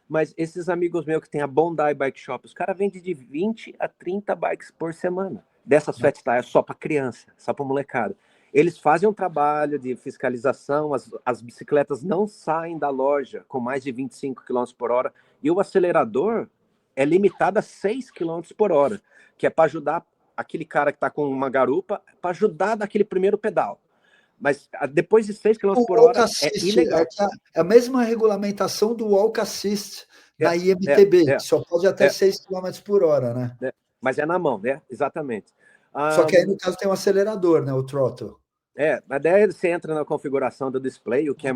Mas esses amigos meus que tem a Bondi Bike Shop, os caras vendem de 20 a 30 bikes por semana. Dessas fat tires só para criança, só para molecada. Eles fazem um trabalho de fiscalização, as bicicletas não saem da loja com mais de 25 km por hora, e o acelerador é limitado a 6 km por hora, que é para ajudar aquele cara que está com uma garupa, para ajudar daquele primeiro pedal. Mas depois de 6 km por hora é ilegal. É a mesma regulamentação do Walk Assist da IMTB, que só pode até 6 km por hora, né? Mas é na mão, né? Exatamente. Só que aí, no caso, tem um acelerador, né? O throttle. Mas daí você entra na configuração do display, o que é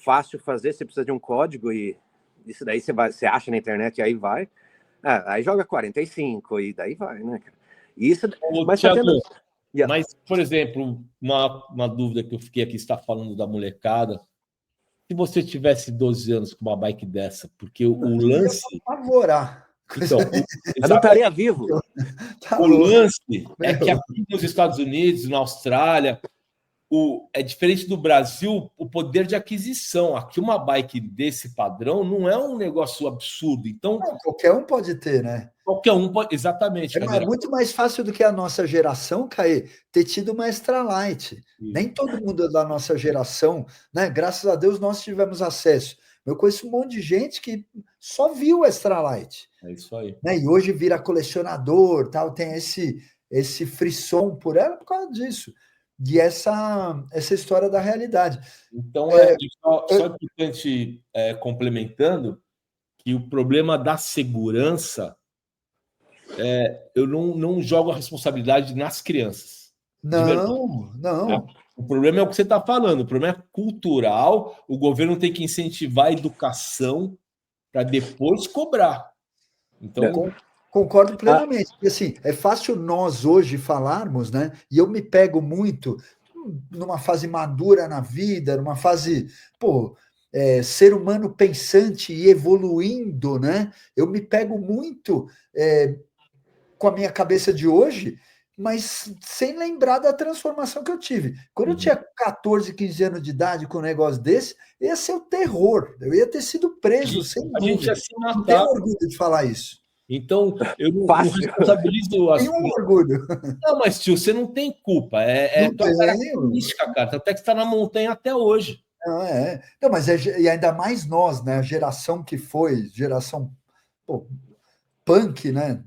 fácil fazer, você precisa de um código e isso daí você acha na internet e aí vai. Aí joga 45 e daí vai, né, cara? Isso, mas, Thiago, mas, por exemplo, uma dúvida que eu fiquei aqui, você está falando da molecada. Se você tivesse 12 anos com uma bike dessa, porque o lance... Favorar. Então, eu não estaria vivo. O lance é que aqui nos Estados Unidos, na Austrália, é diferente do Brasil, o poder de aquisição. Aqui uma bike desse padrão não é um negócio absurdo. Então, qualquer um pode ter, né? Qualquer um pode, exatamente. É muito mais fácil do que a nossa geração, Caê, ter tido uma Extralight. Nem todo mundo da nossa geração, né? Graças a Deus nós tivemos acesso. Eu conheço um monte de gente que só viu o Extralight. É isso aí. Né? E hoje vira colecionador, tal, tem esse frisson por ela por causa disso. De essa história da realidade. Então, só importante, complementando, que o problema da segurança, eu não jogo a responsabilidade nas crianças. Não. O problema é o que você está falando, o problema é cultural, o governo tem que incentivar a educação para depois cobrar. Então, concordo plenamente. Porque, assim, é fácil nós hoje falarmos, né? E eu me pego muito numa fase madura na vida, numa fase, ser humano pensante e evoluindo, né? Eu me pego muito com a minha cabeça de hoje, mas sem lembrar da transformação que eu tive. Quando eu tinha 14, 15 anos de idade com um negócio desse, ia ser o terror. Eu ia ter sido preso, sem dúvida. A gente ia se matar. Não tenho orgulho de falar isso. Então, eu não responsabilizo as... Tenho um orgulho. Não, mas, tio, você não tem culpa. É tua característica, cara. Até que está na montanha até hoje. Não, mas e ainda mais nós, né? A geração que foi, geração punk, né?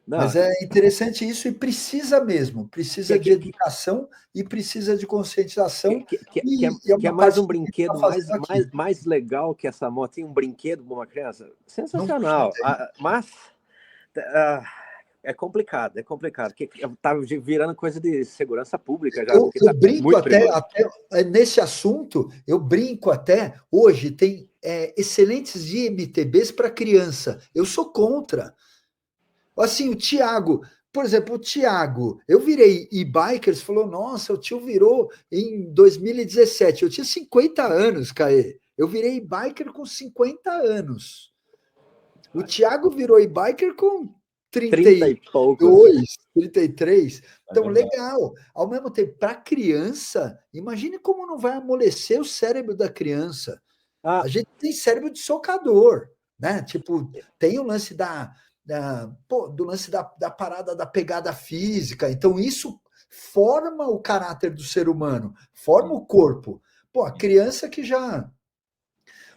Não, Mas é interessante isso e precisa mesmo. Precisa de educação e precisa de conscientização. E é uma mais parte um do que a gente está brinquedo fazendo aqui. mais legal que essa moto. Tem um brinquedo para uma criança. Não Sensacional. Mas é complicado, é complicado. Que tá virando coisa de segurança pública já. Eu Tá brinco muito até perigoso. nesse assunto, eu brinco até, hoje tem excelentes IMTBs para criança. Eu sou contra. Assim, o Thiago, por exemplo, o Thiago, eu virei e-bikers, falou, nossa, o tio virou em 2017, eu tinha 50 anos, Caê. Eu virei e-biker com 50 anos. O Thiago virou e-biker com 30 e 32, poucos. 33. Então, É verdade. legal. Ao mesmo tempo, para criança, imagine como não vai amolecer o cérebro da criança. A gente tem cérebro de socador, né? Tipo, tem o lance do lance da parada da pegada física. Então, isso forma o caráter do ser humano, forma o corpo. Pô, a criança que já.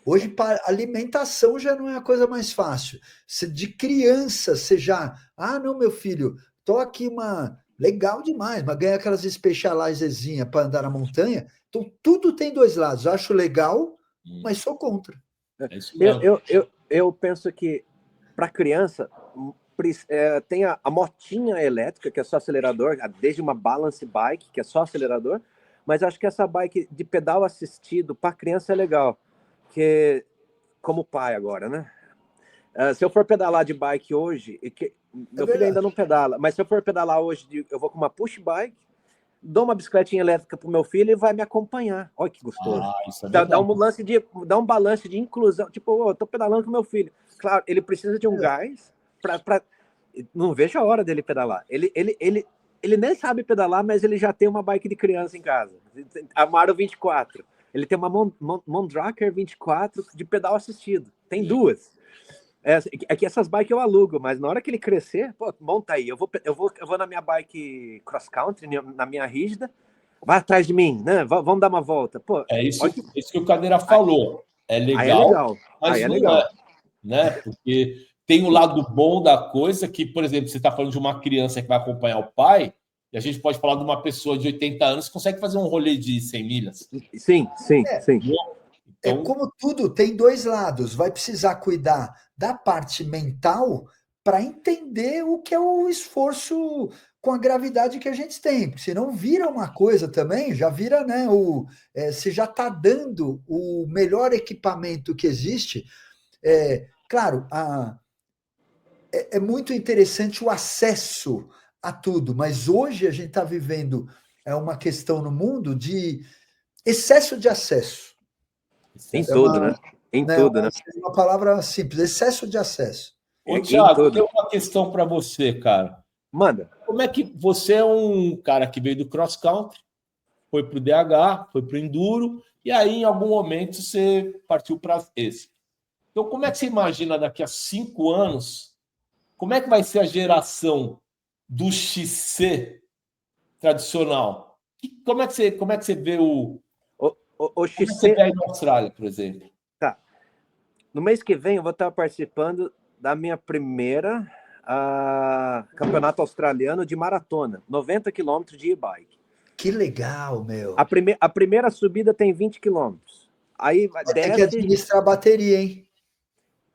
Hoje, para alimentação já não é a coisa mais fácil. Se de criança você já. Ah, não, meu filho, tô aqui uma. Legal demais, mas ganha aquelas specializerzinhas para andar na montanha. Então, tudo tem dois lados. Acho legal, mas sou contra. É isso mesmo. Eu penso que para criança tem a motinha elétrica, que é só acelerador, desde uma balance bike, que é só acelerador, mas acho que essa bike de pedal assistido para criança é legal, que como pai agora, né? Se eu for pedalar de bike hoje, meu filho ainda não pedala, mas se eu for pedalar hoje, eu vou com uma push bike, dou uma bicicletinha elétrica pro meu filho e vai me acompanhar. Olha que gostoso. Isso é Dá um balance de inclusão. Tipo, eu tô pedalando com meu filho. Claro, ele precisa de um gás para não vejo a hora dele pedalar. Ele nem sabe pedalar, mas ele já tem uma bike de criança em casa. A Maro 24. Ele tem uma Mondraker 24 de pedal assistido. Tem duas. É que essas bikes eu alugo, mas na hora que ele crescer, pô, monta aí. Eu vou na minha bike cross country, na minha rígida, vai atrás de mim, né? Vamos dar uma volta. Pô, isso que o Cadeira falou. É legal, mas não é, né? Porque tem o lado bom da coisa que, por exemplo, você está falando de uma criança que vai acompanhar o pai, e a gente pode falar de uma pessoa de 80 anos que consegue fazer um rolê de 100 milhas. Sim. Então, como tudo, tem dois lados. Vai precisar cuidar da parte mental para entender o que é o esforço com a gravidade que a gente tem. Porque senão vira uma coisa também, já vira, né? Você já está dando o melhor equipamento que existe. Claro, é muito interessante o acesso a tudo, mas hoje a gente está vivendo uma questão no mundo de excesso de acesso. Em tudo, né? Em tudo, né? Uma palavra simples, excesso de acesso. Ô, Thiago, tem uma questão para você, cara. Manda. Como é que você é um cara que veio do cross country, foi para o DH, foi para o Enduro, e aí em algum momento você partiu para esse. Então, como é que você imagina daqui a 5 anos, como é que vai ser a geração do XC tradicional? Como é que você vê o XC? Como você vê aí na Austrália, por exemplo? Tá. No mês que vem eu vou estar participando da minha primeira campeonato australiano de maratona, 90 quilômetros de e-bike. Que legal, meu. A primeira subida tem 20 quilômetros. Aí desce... Tem que administrar a bateria, hein?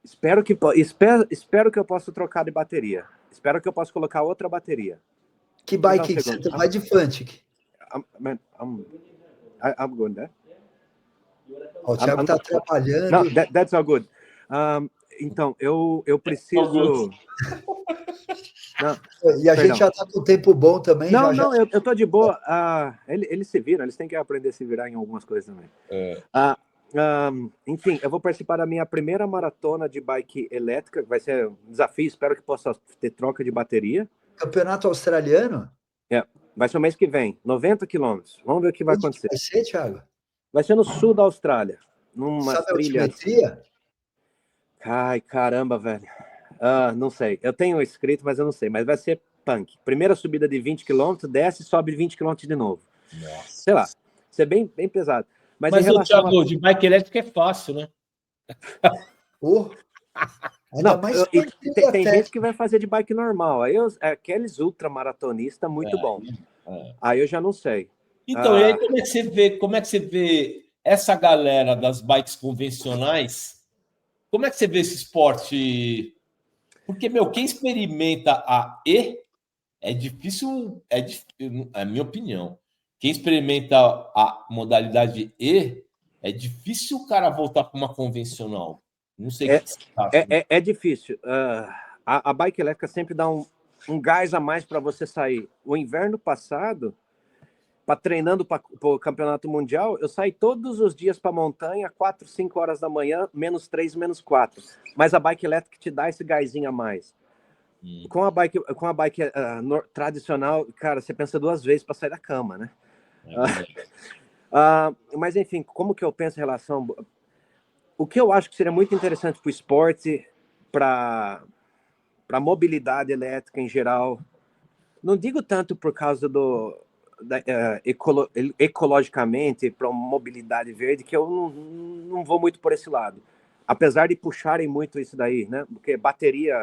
Espero que eu possa trocar de bateria. Espero que eu possa colocar outra bateria. Que bike que você vai de Fantic? I'm good, né? O Thiago está atrapalhando. No, that's all good. Então, eu preciso... E a gente já está com tempo bom também. Não, eu tô de boa. Eles se viram, eles têm que aprender a se virar em algumas coisas também. Enfim, eu vou participar da minha primeira maratona de bike elétrica, que vai ser um desafio, espero que possa ter troca de bateria. Campeonato australiano? Vai ser o mês que vem, 90 quilômetros. Vamos ver o que vai acontecer. Vai ser, Thiago? Vai ser no sul da Austrália. Sabe a altimetria? Ai, caramba, velho. Não sei. Eu tenho escrito, mas eu não sei. Mas vai ser punk. Primeira subida de 20 km, desce e sobe 20 km de novo. Nossa. Sei lá. Ser bem pesado. Mas o Thiago, de bike elétrica é fácil, né? Ainda mais tem gente que vai fazer de bike normal. Aí aqueles ultramaratonistas, muito bom. Aí eu já não sei. Então, e aí como é que você vê essa galera das bikes convencionais? Como é que você vê esse esporte? Porque, quem experimenta a E é difícil, é a minha opinião. Quem experimenta a modalidade E é difícil o cara voltar para uma convencional. Não sei o que você acha. É difícil. A bike elétrica sempre dá um gás a mais para você sair. O inverno passado, treinando para o campeonato mundial, eu saí todos os dias para a montanha, 4, 5 horas da manhã, -3, -4. Mas a bike elétrica te dá esse gásinho a mais. Com a bike tradicional, cara, você pensa 2 vezes para sair da cama, né? Mas enfim, como que eu penso em relação... O que eu acho que seria muito interessante para o esporte, para a mobilidade elétrica em geral, não digo tanto por causa ecologicamente, para uma mobilidade verde, que eu não vou muito por esse lado. Apesar de puxarem muito isso daí, né? Porque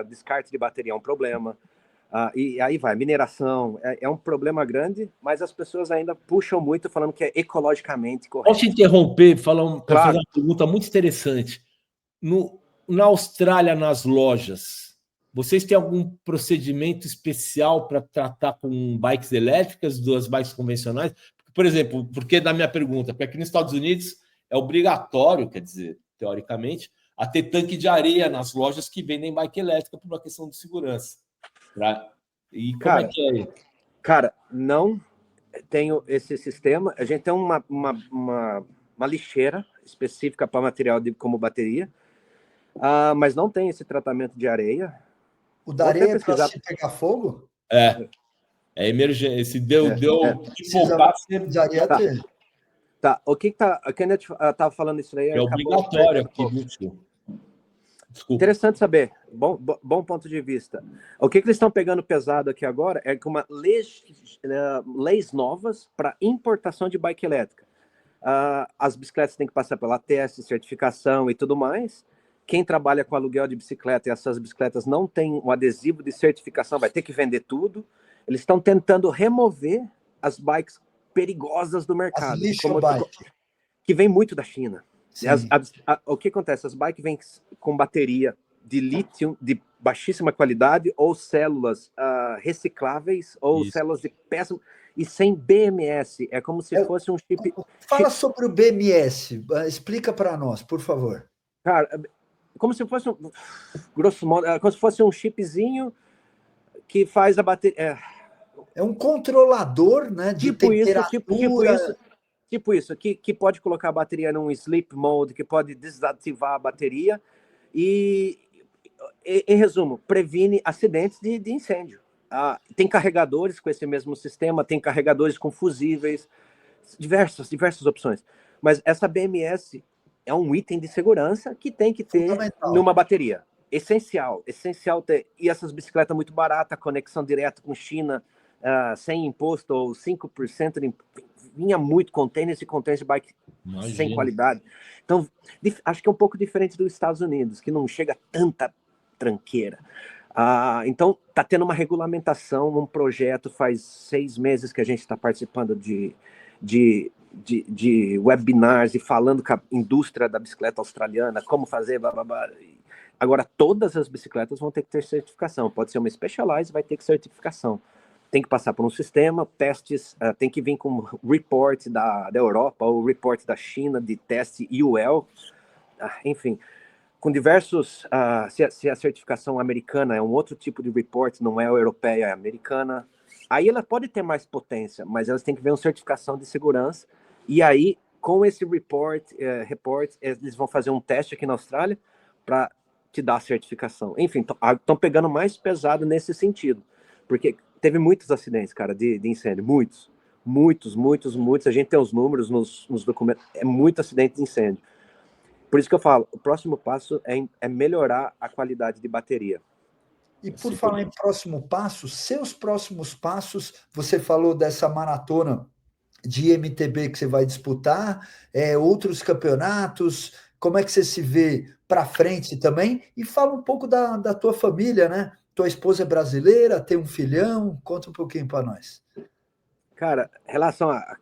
descarte de bateria é um problema. E aí vai, mineração é um problema grande, mas as pessoas ainda puxam muito falando que é ecologicamente correto. Posso te interromper para Claro. fazer uma pergunta muito interessante? Na Austrália, nas lojas, vocês têm algum procedimento especial para tratar com bikes elétricas das bikes convencionais? Por exemplo, porque da minha pergunta, porque aqui nos Estados Unidos é obrigatório, quer dizer, teoricamente, a ter tanque de areia nas lojas que vendem bike elétrica por uma questão de segurança. E como é que é? Cara, não tenho esse sistema. A gente tem uma lixeira específica para material como bateria, mas não tem esse tratamento de areia. O da areia é para se pegar fogo? É emergência. Se deu de areia tá. O que tá... A Kenneth estava falando isso aí. É obrigatório aqui, viu? Desculpa. Interessante saber. Bom ponto de vista. O que eles estão pegando pesado aqui agora é com leis novas para importação de bike elétrica. As bicicletas têm que passar pela teste, certificação e tudo mais. Quem trabalha com aluguel de bicicleta e essas bicicletas não tem um adesivo de certificação, vai ter que vender tudo. Eles estão tentando remover as bikes perigosas do mercado. Que vem muito da China. O que acontece? As bikes vêm com bateria de lítio de baixíssima qualidade ou células recicláveis ou células de péssimo e sem BMS. É como se fosse um chip... Fala sobre o BMS. Explica para nós, por favor. Cara, como se fosse grosso modo, como se fosse um chipzinho que faz a bateria... É um controlador, né, de temperatura... Tipo isso, que pode colocar a bateria num sleep mode, que pode desativar a bateria e em resumo, previne acidentes de incêndio. Tem carregadores com esse mesmo sistema, tem carregadores com fusíveis, diversas opções. Mas essa BMS é um item de segurança que tem que ter numa bateria. Essencial ter. E essas bicicletas muito baratas, conexão direta com China, sem imposto ou 5% de imposto. Vinha muito containers e containers de bike sem qualidade. Então, acho que é um pouco diferente dos Estados Unidos, que não chega tanta tranqueira. Então, está tendo uma regulamentação, um projeto, faz 6 meses que a gente está participando de webinars e falando com a indústria da bicicleta australiana, como fazer, blá, blá, blá. Agora, todas as bicicletas vão ter que ter certificação. Pode ser uma Specialized, vai ter que certificação. Tem que passar por um sistema, testes, tem que vir com report da Europa ou report da China de teste UL, enfim, com diversos, se a certificação americana é um outro tipo de report, não é a europeia, é a americana, aí ela pode ter mais potência, mas elas têm que ver uma certificação de segurança, e aí, com esse report, eles vão fazer um teste aqui na Austrália para te dar a certificação. Enfim, estão pegando mais pesado nesse sentido, porque teve muitos acidentes, cara, de incêndio. Muitos. A gente tem os números nos documentos. É muito acidente de incêndio. Por isso que eu falo, o próximo passo é melhorar a qualidade de bateria. E por falar em próximo passo, seus próximos passos, você falou dessa maratona de MTB que você vai disputar, outros campeonatos, como é que você se vê para frente também. E fala um pouco da tua família, né? Tua esposa é brasileira, tem um filhão, conta um pouquinho para nós. Cara, em relação a...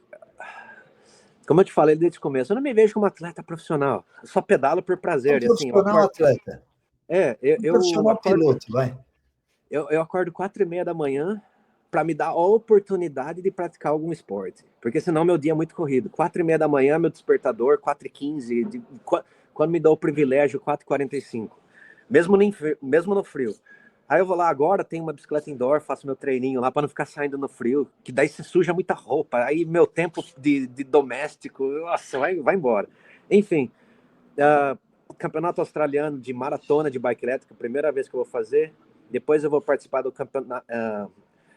Como eu te falei desde o começo, eu não me vejo como atleta profissional. Eu só pedalo por prazer. Um profissional atleta. Eu profissional acordo, piloto, vai. Eu acordo 4h30 da manhã para me dar a oportunidade de praticar algum esporte. Porque senão meu dia é muito corrido. 4h30 da manhã, meu despertador, 4h15, quando me dou o privilégio, 4h45. Mesmo no frio. Aí eu vou lá agora, tenho uma bicicleta indoor, faço meu treininho lá para não ficar saindo no frio, que daí se suja muita roupa. Aí meu tempo de doméstico, nossa, vai embora. Enfim, campeonato australiano de maratona de bike elétrica, primeira vez que eu vou fazer. Depois eu vou participar do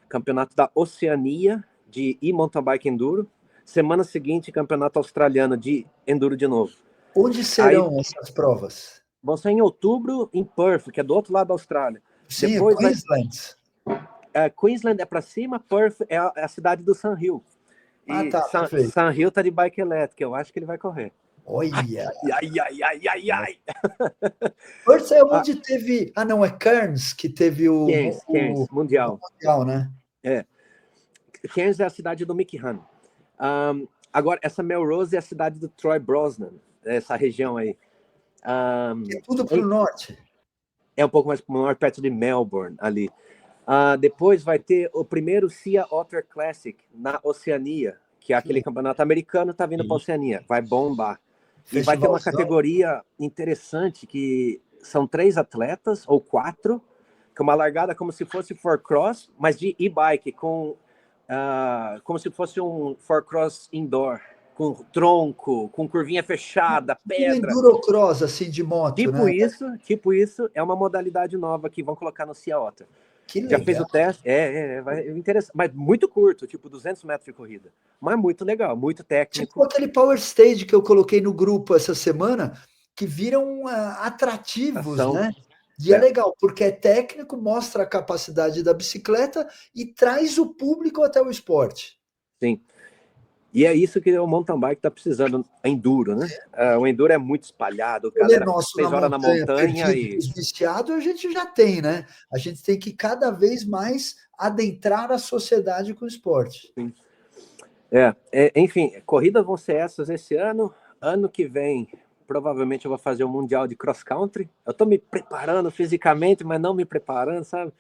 campeonato da Oceania de e-mountain bike enduro. Semana seguinte, campeonato australiano de enduro de novo. Onde serão essas provas? Vão ser em outubro em Perth, que é do outro lado da Austrália. Sim, depois Queensland. Queensland é para cima, Perth é a cidade do Sam Hill. E tá, Sam Hill tá de bike elétrica, eu acho que ele vai correr. Olha! Ai. Perth é onde teve... não, é Cairns que teve o Mundial. Mundial, né? Cairns é a cidade do Mickey Hunt. Agora, essa Melrose é a cidade do Troy Brosnan, essa região aí. É tudo para o norte. É um pouco mais para o norte, perto de Melbourne, ali. Depois vai ter o primeiro Sea Otter Classic na Oceania, que é aquele campeonato americano, tá vindo para a Oceania. Vai bombar. E vai ter uma categoria interessante, que são 3 atletas, ou 4, que é uma largada como se fosse for cross, mas de e-bike, como se fosse um for cross indoor, com tronco, com curvinha fechada, pedra. Endurocross, assim, de moto, Tipo isso, é uma modalidade nova que vão colocar no Sea Otter. Que legal. Já fez o teste? Vai interessante, mas muito curto, tipo 200 metros de corrida. Mas muito legal, muito técnico. Tipo aquele Power Stage que eu coloquei no grupo essa semana, que viram atrativos, né? E é legal, porque é técnico, mostra a capacidade da bicicleta e traz o público até o esporte. Sim. E é isso que o mountain bike está precisando, enduro, né? O enduro é muito espalhado, galera, 6 horas na montanha e... Viciado a gente já tem, né? A gente tem que cada vez mais adentrar a sociedade com o esporte. Sim. Enfim, corridas vão ser essas esse ano. Ano que vem, provavelmente eu vou fazer o Mundial de Cross Country. Eu estou me preparando fisicamente, mas não me preparando, sabe?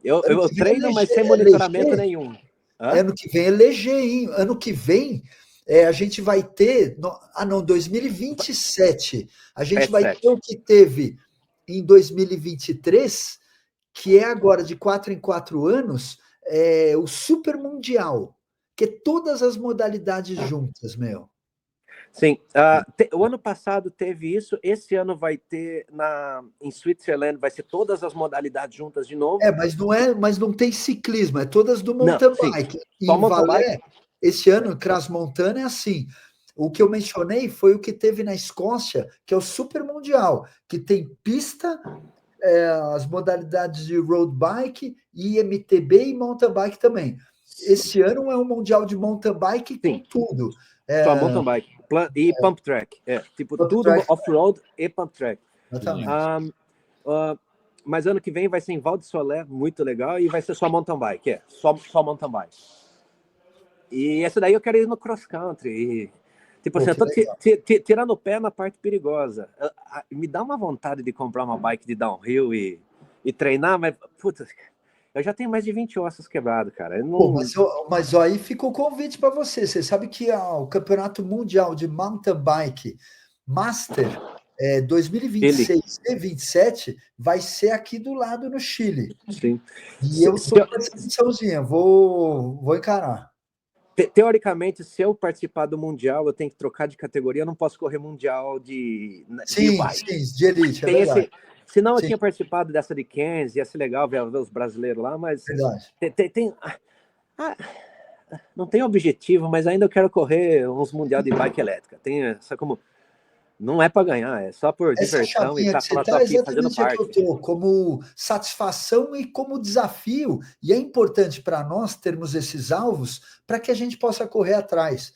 Eu treino, mas sem monitoramento nenhum. Ano que vem é legeinho. Ano que vem a gente vai ter... 2027. A gente vai ter o que teve em 2023, que é agora de 4 em 4 anos, o Super Mundial, que é todas as modalidades juntas, meu. Sim, o ano passado teve isso, esse ano vai ter em Switzerland, vai ser todas as modalidades juntas de novo. Mas não tem ciclismo, é todas do mountain bike. Só mountain bike. Esse ano, Cross Montana é assim. O que eu mencionei foi o que teve na Escócia, que é o Super Mundial, que tem pista, as modalidades de road bike, IMTB e mountain bike também. Esse ano é um Mundial de mountain bike com tudo. Só mountain bike e pump track. Tudo off-road e pump track. Exatamente. Mas ano que vem vai ser em Val de Solé, muito legal, e vai ser só mountain bike. Só mountain bike. E essa daí eu quero ir no cross country. Assim, eu tô tirando o pé na parte perigosa. Me dá uma vontade de comprar uma bike de downhill e treinar, mas, puta, eu já tenho mais de 20 ossos quebrados, cara. Mas aí fica o convite para você. Você sabe que o Campeonato Mundial de Mountain Bike Master 2026 e 2027 vai ser aqui do lado no Chile. Sim. E eu estou com essa missãozinha, vou encarar. Teoricamente, se eu participar do Mundial, eu tenho que trocar de categoria, eu não posso correr Mundial de elite, Senão eu tinha participado dessa de Cairns, ia ser legal ver os brasileiros lá, mas não tem objetivo, mas ainda eu quero correr uns Mundial de bike elétrica. Não é para ganhar, é só por diversão e estar aqui fazendo parte. Como satisfação e como desafio, e é importante para nós termos esses alvos para que a gente possa correr atrás.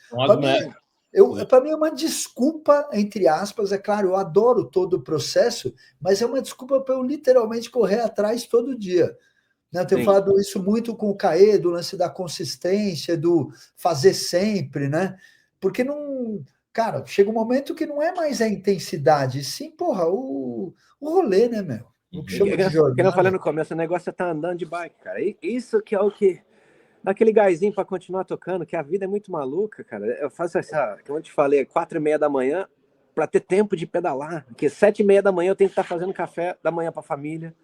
Para mim é uma desculpa, entre aspas, é claro, eu adoro todo o processo, mas é uma desculpa para eu literalmente correr atrás todo dia. Né? Eu tenho Sim. falado isso muito com o Caê, do lance da consistência, do fazer sempre, né? Porque não. Cara, chega um momento que não é mais a intensidade, sim, porra, o rolê, né, meu? O que chama de Que eu falei jornada. no começo, o negócio é estar andando de bike, cara. Isso que é o que dá aquele gásinho para continuar tocando, que a vida é muito maluca, cara. Eu faço essa, como eu te falei, 4:30 da manhã para ter tempo de pedalar, porque 7:30 da manhã eu tenho que estar fazendo café da manhã para a família.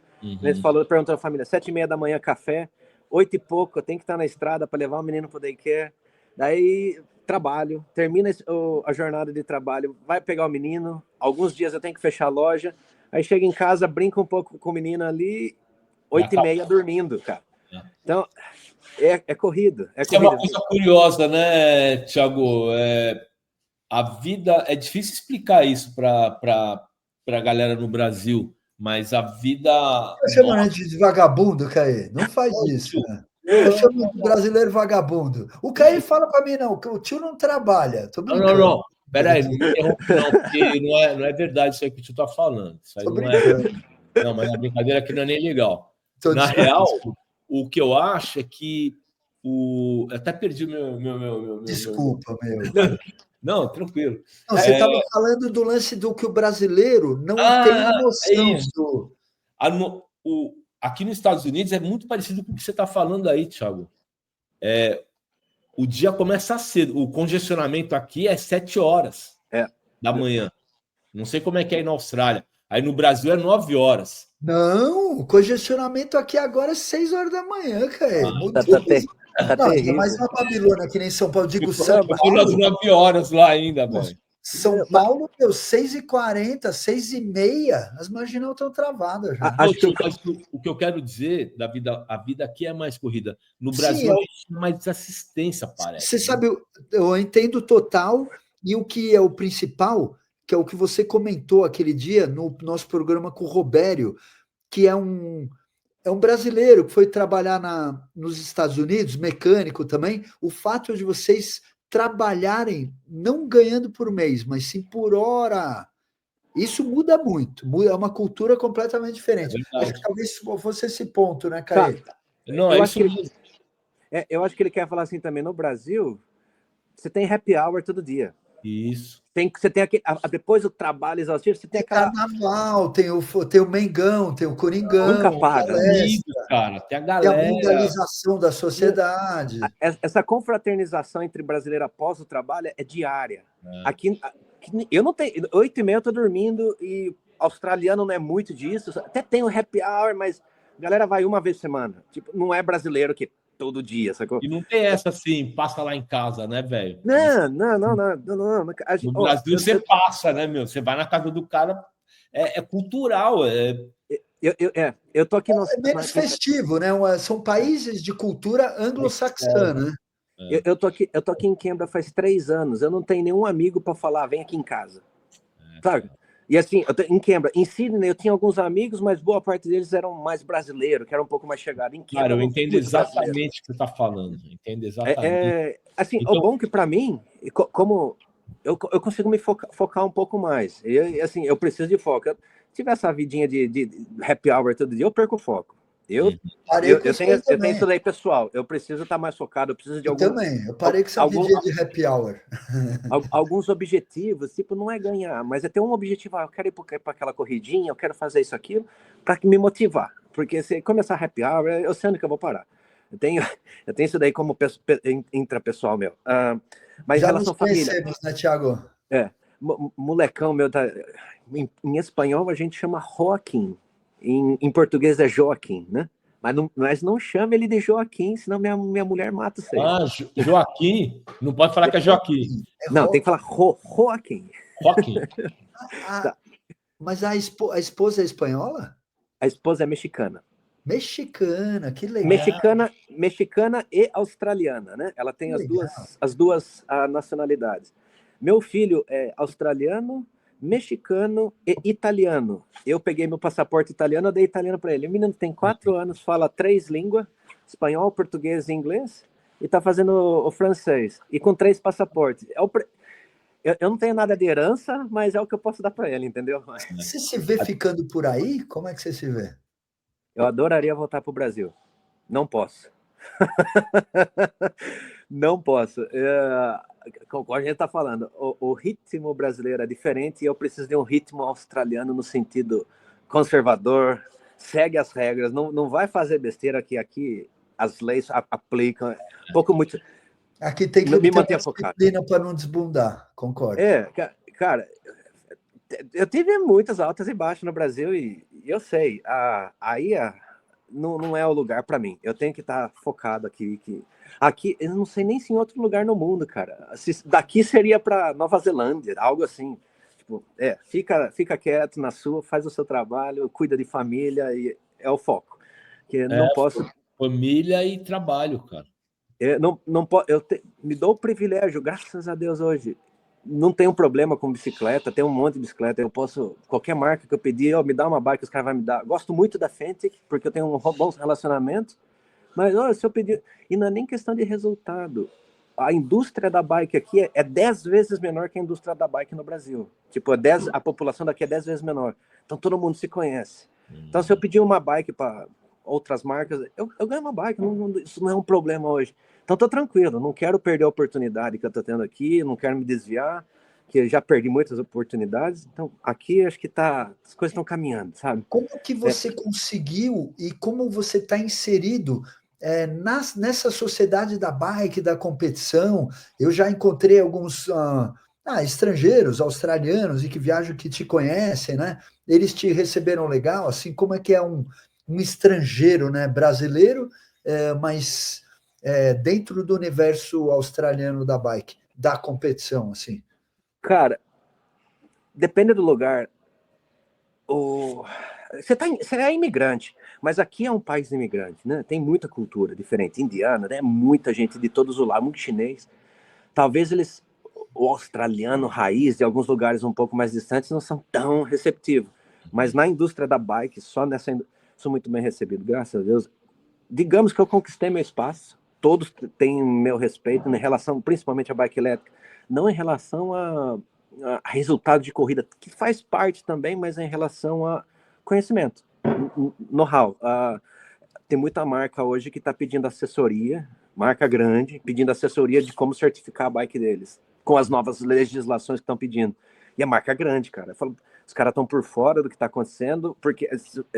Você falou, perguntou à família, 7:30 da manhã café, 8 e pouco eu tenho que estar na estrada para levar o menino para o daycare. Daí trabalho, termina a jornada de trabalho, vai pegar o menino. Alguns dias eu tenho que fechar a loja. Aí chega em casa, brinca um pouco com o menino ali, 8:30 dormindo, cara. Então, é corrido. Isso é uma coisa curiosa, né, Thiago? A vida, é difícil explicar isso para a galera no Brasil, mas a vida. Tá chamando de vagabundo, Caê? Não faz isso, né? Tá chamando de brasileiro vagabundo. O Caê fala para mim, não, que o tio não trabalha. Tô brincando. Não. Peraí, não me interrompe, não, porque não é verdade isso aí que o tio tá falando. Isso aí não é. Não, mas a brincadeira aqui não é nem legal. Na real, o que eu acho é que eu até perdi meu. Desculpa, meu. Não, tranquilo. Não, você estava falando do lance do que o brasileiro não tem noção do. Aqui nos Estados Unidos é muito parecido com o que você está falando aí, Thiago. O dia começa cedo. O congestionamento aqui é 7 horas da manhã. Não sei como é que é aí na Austrália. Aí no Brasil é 9 horas. Não, o congestionamento aqui agora é 6 horas da manhã, cara. Mudou. Terrível. Mas na Babilônia, que nem São Paulo, digo São Eu Paulo. às 9 horas lá ainda, velho. São Paulo, deu 6h40, 6h30, as marginal estão travadas já. O que eu quero dizer da vida, a vida aqui é mais corrida. No Brasil, é mais desassistência, parece. Você sabe, eu entendo total, e o que é o principal, que é o que você comentou aquele dia no nosso programa com o Robério, que é um brasileiro que foi trabalhar nos Estados Unidos, mecânico também. O fato de vocês trabalharem não ganhando por mês, mas sim por hora, isso muda muito. É uma cultura completamente diferente. Acho que talvez fosse esse ponto, né, Caê? Não, eu acho que ele quer falar assim também. No Brasil, você tem happy hour todo dia. Isso. Você tem aquele, depois do trabalho exaustivo, você tem aquela. Carnaval, tem o Mengão, tem o Coringão. Nunca paga. Cara, tem a galera. Tem a mundialização da sociedade. Essa confraternização entre brasileiro após o trabalho é diária. Aqui, eu não tenho. 8:30 eu tô dormindo e australiano não é muito disso. Até tem o happy hour, mas a galera vai uma vez por semana. Tipo, não é brasileiro que todo dia, sacou? E não tem essa assim, passa lá em casa, né, velho? Não. No Brasil você passa, né, meu? Você vai na casa do cara, é cultural. Eu tô aqui no. É menos festivo, né? São países de cultura anglo-saxana. Eu tô aqui em Canberra faz 3 anos. Eu não tenho nenhum amigo para falar, vem aqui em casa. Sabe? E assim, em Canberra, em Sydney eu tinha alguns amigos, mas boa parte deles eram mais brasileiros, que eram um pouco mais chegados. Em Canberra, cara, eu entendo exatamente o que você está falando. Entendo exatamente. Assim, então, o bom que para mim, como eu consigo me focar um pouco mais. Assim, eu preciso de foco. Se tiver essa vidinha de happy hour todo dia, eu perco o foco. Eu tenho isso daí, pessoal. Eu preciso estar mais focado. Eu preciso de algum. Também. Eu parei com essa vidinha de happy hour. Alguns objetivos, tipo, não é ganhar, mas é ter um objetivo. Eu quero ir para aquela corridinha, eu quero fazer isso, aquilo, para me motivar. Porque se começar happy hour, eu sei onde que eu vou parar. Eu tenho isso daí como intrapessoal meu. Mas já em relação à família, né, Thiago? Molecão meu, em espanhol a gente chama Joaquim. Em português é Joaquim, né? Mas não chame ele de Joaquim, senão minha mulher mata você. Joaquim? Não pode falar que é Joaquim. Não, tem que falar Joaquim. Joaquim. Mas a esposa é espanhola? A esposa é mexicana. Mexicana, que legal. Mexicana e australiana, né? Ela tem as duas nacionalidades. Meu filho é australiano, mexicano e italiano. Eu peguei meu passaporte italiano, eu dei italiano para ele. O menino tem 4 anos, fala 3 línguas, espanhol, português e inglês, e tá fazendo o francês. E com 3 passaportes. Eu não tenho nada de herança, mas é o que eu posso dar para ele, entendeu? Você se vê ficando por aí? Como é que você se vê? Eu adoraria voltar para o Brasil. Não posso. Não posso. Como a gente está falando, o ritmo brasileiro é diferente e eu preciso de um ritmo australiano no sentido conservador, segue as regras, não vai fazer besteira que aqui as leis aplicam. Pouco muito. Aqui tem que me ter manter uma focado. disciplina para não desbundar, concordo. Cara, eu tive muitas altas e baixas no Brasil e eu sei, aí não é o lugar para mim. Eu tenho que estar focado aqui. Aqui, eu não sei nem se em outro lugar no mundo, cara. Daqui seria para Nova Zelândia, algo assim. Tipo, fica quieto na sua, faz o seu trabalho, cuida de família e é o foco. Que não posso. Família e trabalho, cara. Me dou o privilégio, graças a Deus hoje. Não tenho problema com bicicleta, tenho um monte de bicicleta. Eu posso, qualquer marca que eu pedir, me dá uma bike, os caras vão me dar. Gosto muito da Fentic, porque eu tenho um bom relacionamento. Mas olha, se eu pedir. E não é nem questão de resultado. A indústria da bike aqui é 10 vezes menor que a indústria da bike no Brasil. Tipo, a população daqui é 10 vezes menor. Então todo mundo se conhece. Então, se eu pedir uma bike para outras marcas, eu ganho uma bike, isso não é um problema hoje. Então, estou tranquilo, não quero perder a oportunidade que eu estou tendo aqui, não quero me desviar, que eu já perdi muitas oportunidades. Então, aqui acho que as coisas estão caminhando, sabe? Como que você conseguiu e como você está inserido nessa sociedade da bike, da competição? Eu já encontrei alguns estrangeiros, australianos, e que viajam, que te conhecem, né? Eles te receberam legal, assim, como é que é um estrangeiro, né, brasileiro, mas dentro do universo australiano da bike, da competição, assim? Cara, depende do lugar. Você é imigrante, mas aqui é um país imigrante, né? Tem muita cultura diferente, indiana, né? Muita gente de todos os lados, muito chinês. Talvez o australiano raiz de alguns lugares um pouco mais distantes não são tão receptivos, mas na indústria da bike, sou muito bem recebido, graças a Deus. Digamos que eu conquistei meu espaço, todos têm meu respeito em relação, principalmente a bike elétrica, não em relação a resultado de corrida, que faz parte também, mas em relação a conhecimento, know-how. Tem muita marca hoje que está pedindo assessoria, marca grande, pedindo assessoria de como certificar a bike deles, com as novas legislações que estão pedindo. E a marca grande, cara. Eu falo, os caras estão por fora do que está acontecendo, porque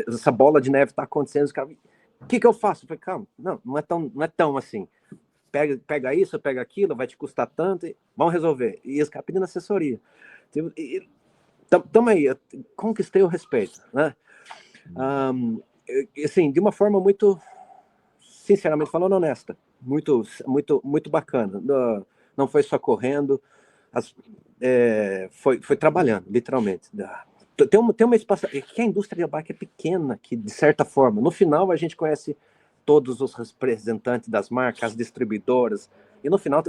essa bola de neve está acontecendo, os caras... O que eu faço? Eu falei, calma, não é tão assim. Pega isso, pega aquilo, vai te custar tanto, vamos resolver. E os caras pedindo assessoria. Tamo aí, eu conquistei o respeito, né? Assim, de uma forma muito, sinceramente falando, honesta, muito, muito, muito bacana. Não foi só correndo, foi trabalhando, literalmente. Tem uma espaço, que a indústria de bike é pequena, que de certa forma, no final a gente conhece todos os representantes das marcas, as distribuidoras, e no final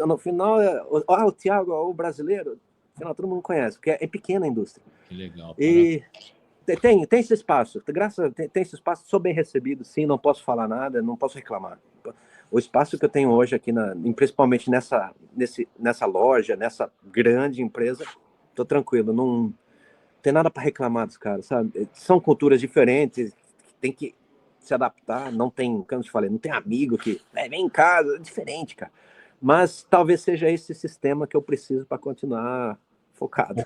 o Thiago, o brasileiro, no final todo mundo conhece, porque é pequena a indústria. Que legal. E tem esse espaço, tem esse espaço, sou bem recebido, sim, não posso falar nada, não posso reclamar. O espaço que eu tenho hoje aqui, principalmente nessa loja, nessa grande empresa, tô tranquilo, não tem nada para reclamar dos caras, sabe? São culturas diferentes, tem que se adaptar, não tem, como eu te falei, não tem amigo que vem em casa, é diferente, cara. Mas talvez seja esse sistema que eu preciso para continuar focado.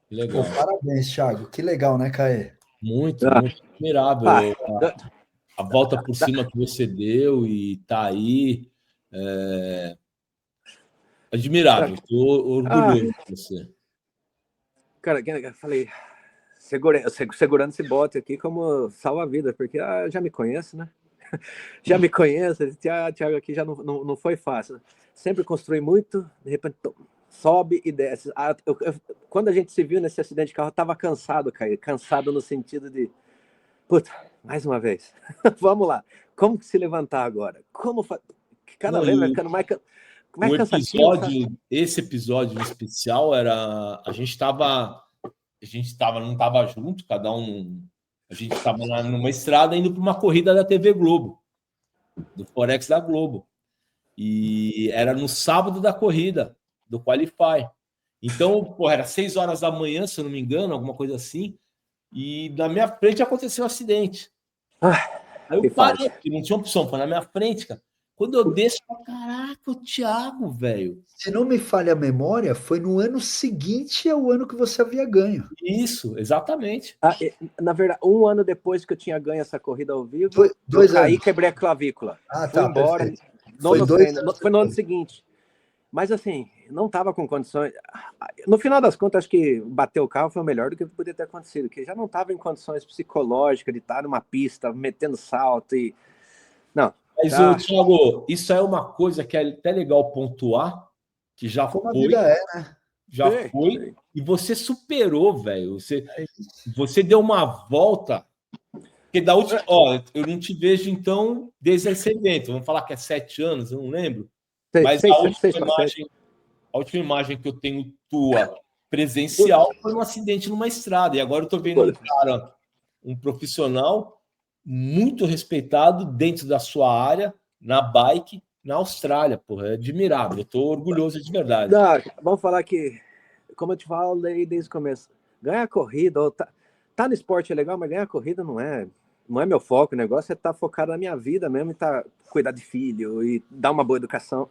Legal. Pô, parabéns, Thiago. Que legal, né, Caê? Muito admirável. A volta por cima que você deu e tá aí. Admirável. Estou orgulhoso de você. Cara, eu falei, segurando esse bote aqui como salva-vida, porque já me conhece, né? Já me conhece, Thiago aqui já não foi fácil. Sempre construí muito, de repente sobe e desce. Quando a gente se viu nesse acidente de carro, eu tava cansado, Caio. Cansado no sentido de, puta, mais uma vez. Vamos lá. Como que se levantar agora? Cada vez vai ficando mais cansativo. Esse episódio especial era... A gente não estava junto, cada um... A gente estava numa estrada indo para uma corrida da TV Globo, do Forex da Globo. E era no sábado da corrida, do Qualify. Então, porra, era 6 horas da manhã, se eu não me engano, alguma coisa assim, e na minha frente aconteceu um acidente. Ah, Aí que eu parei, fase. porque não tinha opção, foi na minha frente, cara. Quando eu desço, eu falo, caraca, o Thiago, velho. Se não me falha a memória, foi no ano seguinte ao ano que você havia ganho. Isso, exatamente. Na verdade, um ano depois que eu tinha ganho essa corrida ao vivo, Foi eu 2 caí e anos. quebrei a clavícula. Ah, Fui tá, embora, perfeito. não Foi no 2 treino, anos foi no ano depois. seguinte. Mas assim, não estava com condições. No final das contas, acho que bater o carro foi o melhor do que poderia ter acontecido, que já não estava em condições psicológicas de estar numa pista, metendo salto e. Não, Mas, já. Thiago, isso é uma coisa que é até legal pontuar, que Como a vida é, né? já Sei, foi, sei. e você superou, velho. É isso. Você deu uma volta. Porque da última. Ó, eu não te vejo, então, desde esse evento. Vamos falar que é 7 anos, eu não lembro. Mas Seis, seis para sete. a última imagem que eu tenho tua presencial foi um acidente numa estrada. E agora eu tô vendo um cara, um profissional muito respeitado dentro da sua área, na bike, na Austrália. Porra, é admirável. Eu tô orgulhoso de verdade. Não, vamos falar que, como eu te falei desde o começo, ganhar corrida, ou tá no esporte é legal, mas ganhar corrida não é meu foco. O negócio é estar focado na minha vida mesmo e cuidar de filho e dar uma boa educação.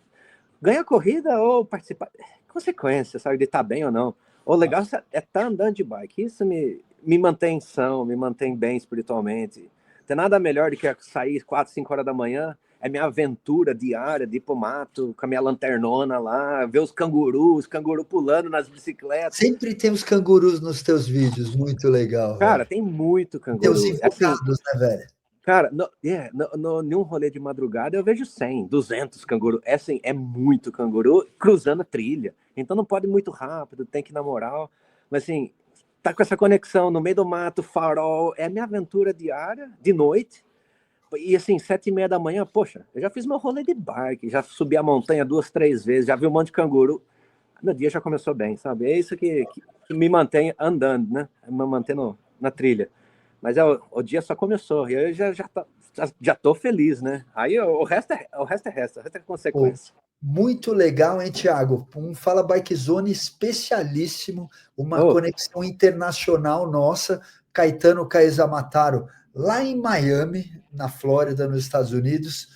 Ganhar corrida ou participar, consequência, sabe, de estar bem ou não. O legal é estar andando de bike. Isso me mantém são, me mantém bem espiritualmente. Tem nada melhor do que sair 4, 5 horas da manhã. É minha aventura diária de ir pro mato com a minha lanternona lá, ver os cangurus pulando nas bicicletas. Sempre tem os cangurus nos teus vídeos, muito legal, Cara, velho. tem muito Teus canguru. Assim, invocados, né, velho? cara, num rolê de madrugada eu vejo 100, 200 canguru. É assim, é muito canguru cruzando a trilha. Então não pode ir muito rápido, tem que ir na moral. Mas assim, tá com essa conexão no meio do mato, farol, é minha aventura diária, de noite. E assim, 7h30 da manhã, poxa, eu já fiz meu rolê de bike, já subi a montanha 2, 3 vezes, já vi um monte de canguru. Meu dia já começou bem, sabe? É isso que me mantém andando, né? Me mantendo na trilha. Mas o dia só começou, e eu já tô feliz, né? Aí o resto é Pô, consequência. muito legal, hein, Thiago? Um Fala Bike Zone especialíssimo, uma Oh, conexão internacional nossa, Caetano Caesamataro, lá em Miami, na Flórida, nos Estados Unidos.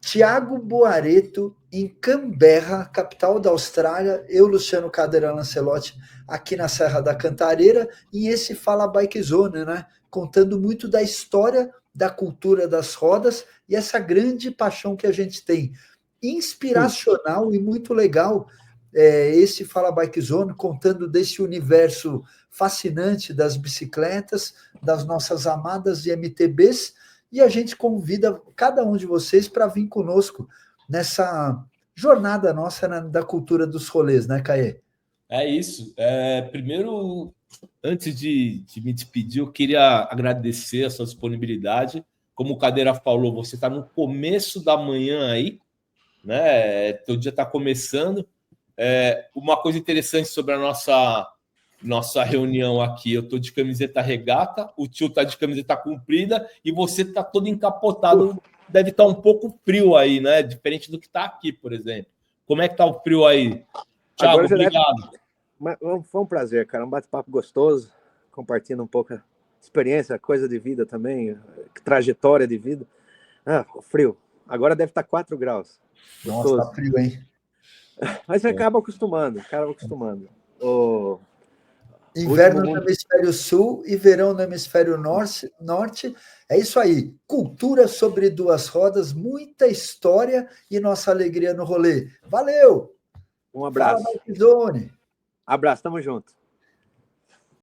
Tiago Boareto, em Canberra, capital da Austrália. Eu, Luciano Cadeira Lancelotti, aqui na Serra da Cantareira, e esse Fala Bike Zone, né? Contando muito da história, da cultura das rodas e essa grande paixão que a gente tem. Inspiracional e muito legal esse Fala Bike Zone, contando desse universo fascinante das bicicletas, das nossas amadas MTBs, e a gente convida cada um de vocês para vir conosco nessa jornada nossa da cultura dos rolês, né, Caê? É isso. Primeiro, antes de me despedir, eu queria agradecer a sua disponibilidade. Como o Cadeira falou, você está no começo da manhã aí, né? Teu dia está começando. Uma coisa interessante sobre a nossa reunião aqui, eu estou de camiseta regata, o tio está de camiseta comprida e você está todo encapotado. Deve estar um pouco frio aí, né? Diferente do que está aqui, por exemplo. Como é que está o frio aí? Thiago, agora já deve. obrigado. Mas foi um prazer, cara. Um bate-papo gostoso, compartilhando um pouco a experiência, coisa de vida também, trajetória de vida. O frio. Agora deve estar 4 graus. Nossa, Gostoso. tá frio, hein? Mas você acaba acostumando, Inverno no hemisfério sul e verão no hemisfério norte. É isso aí. Cultura sobre duas rodas, muita história e nossa alegria no rolê. Valeu! Um abraço. Fala, Bike Zone. Abraço, tamo junto.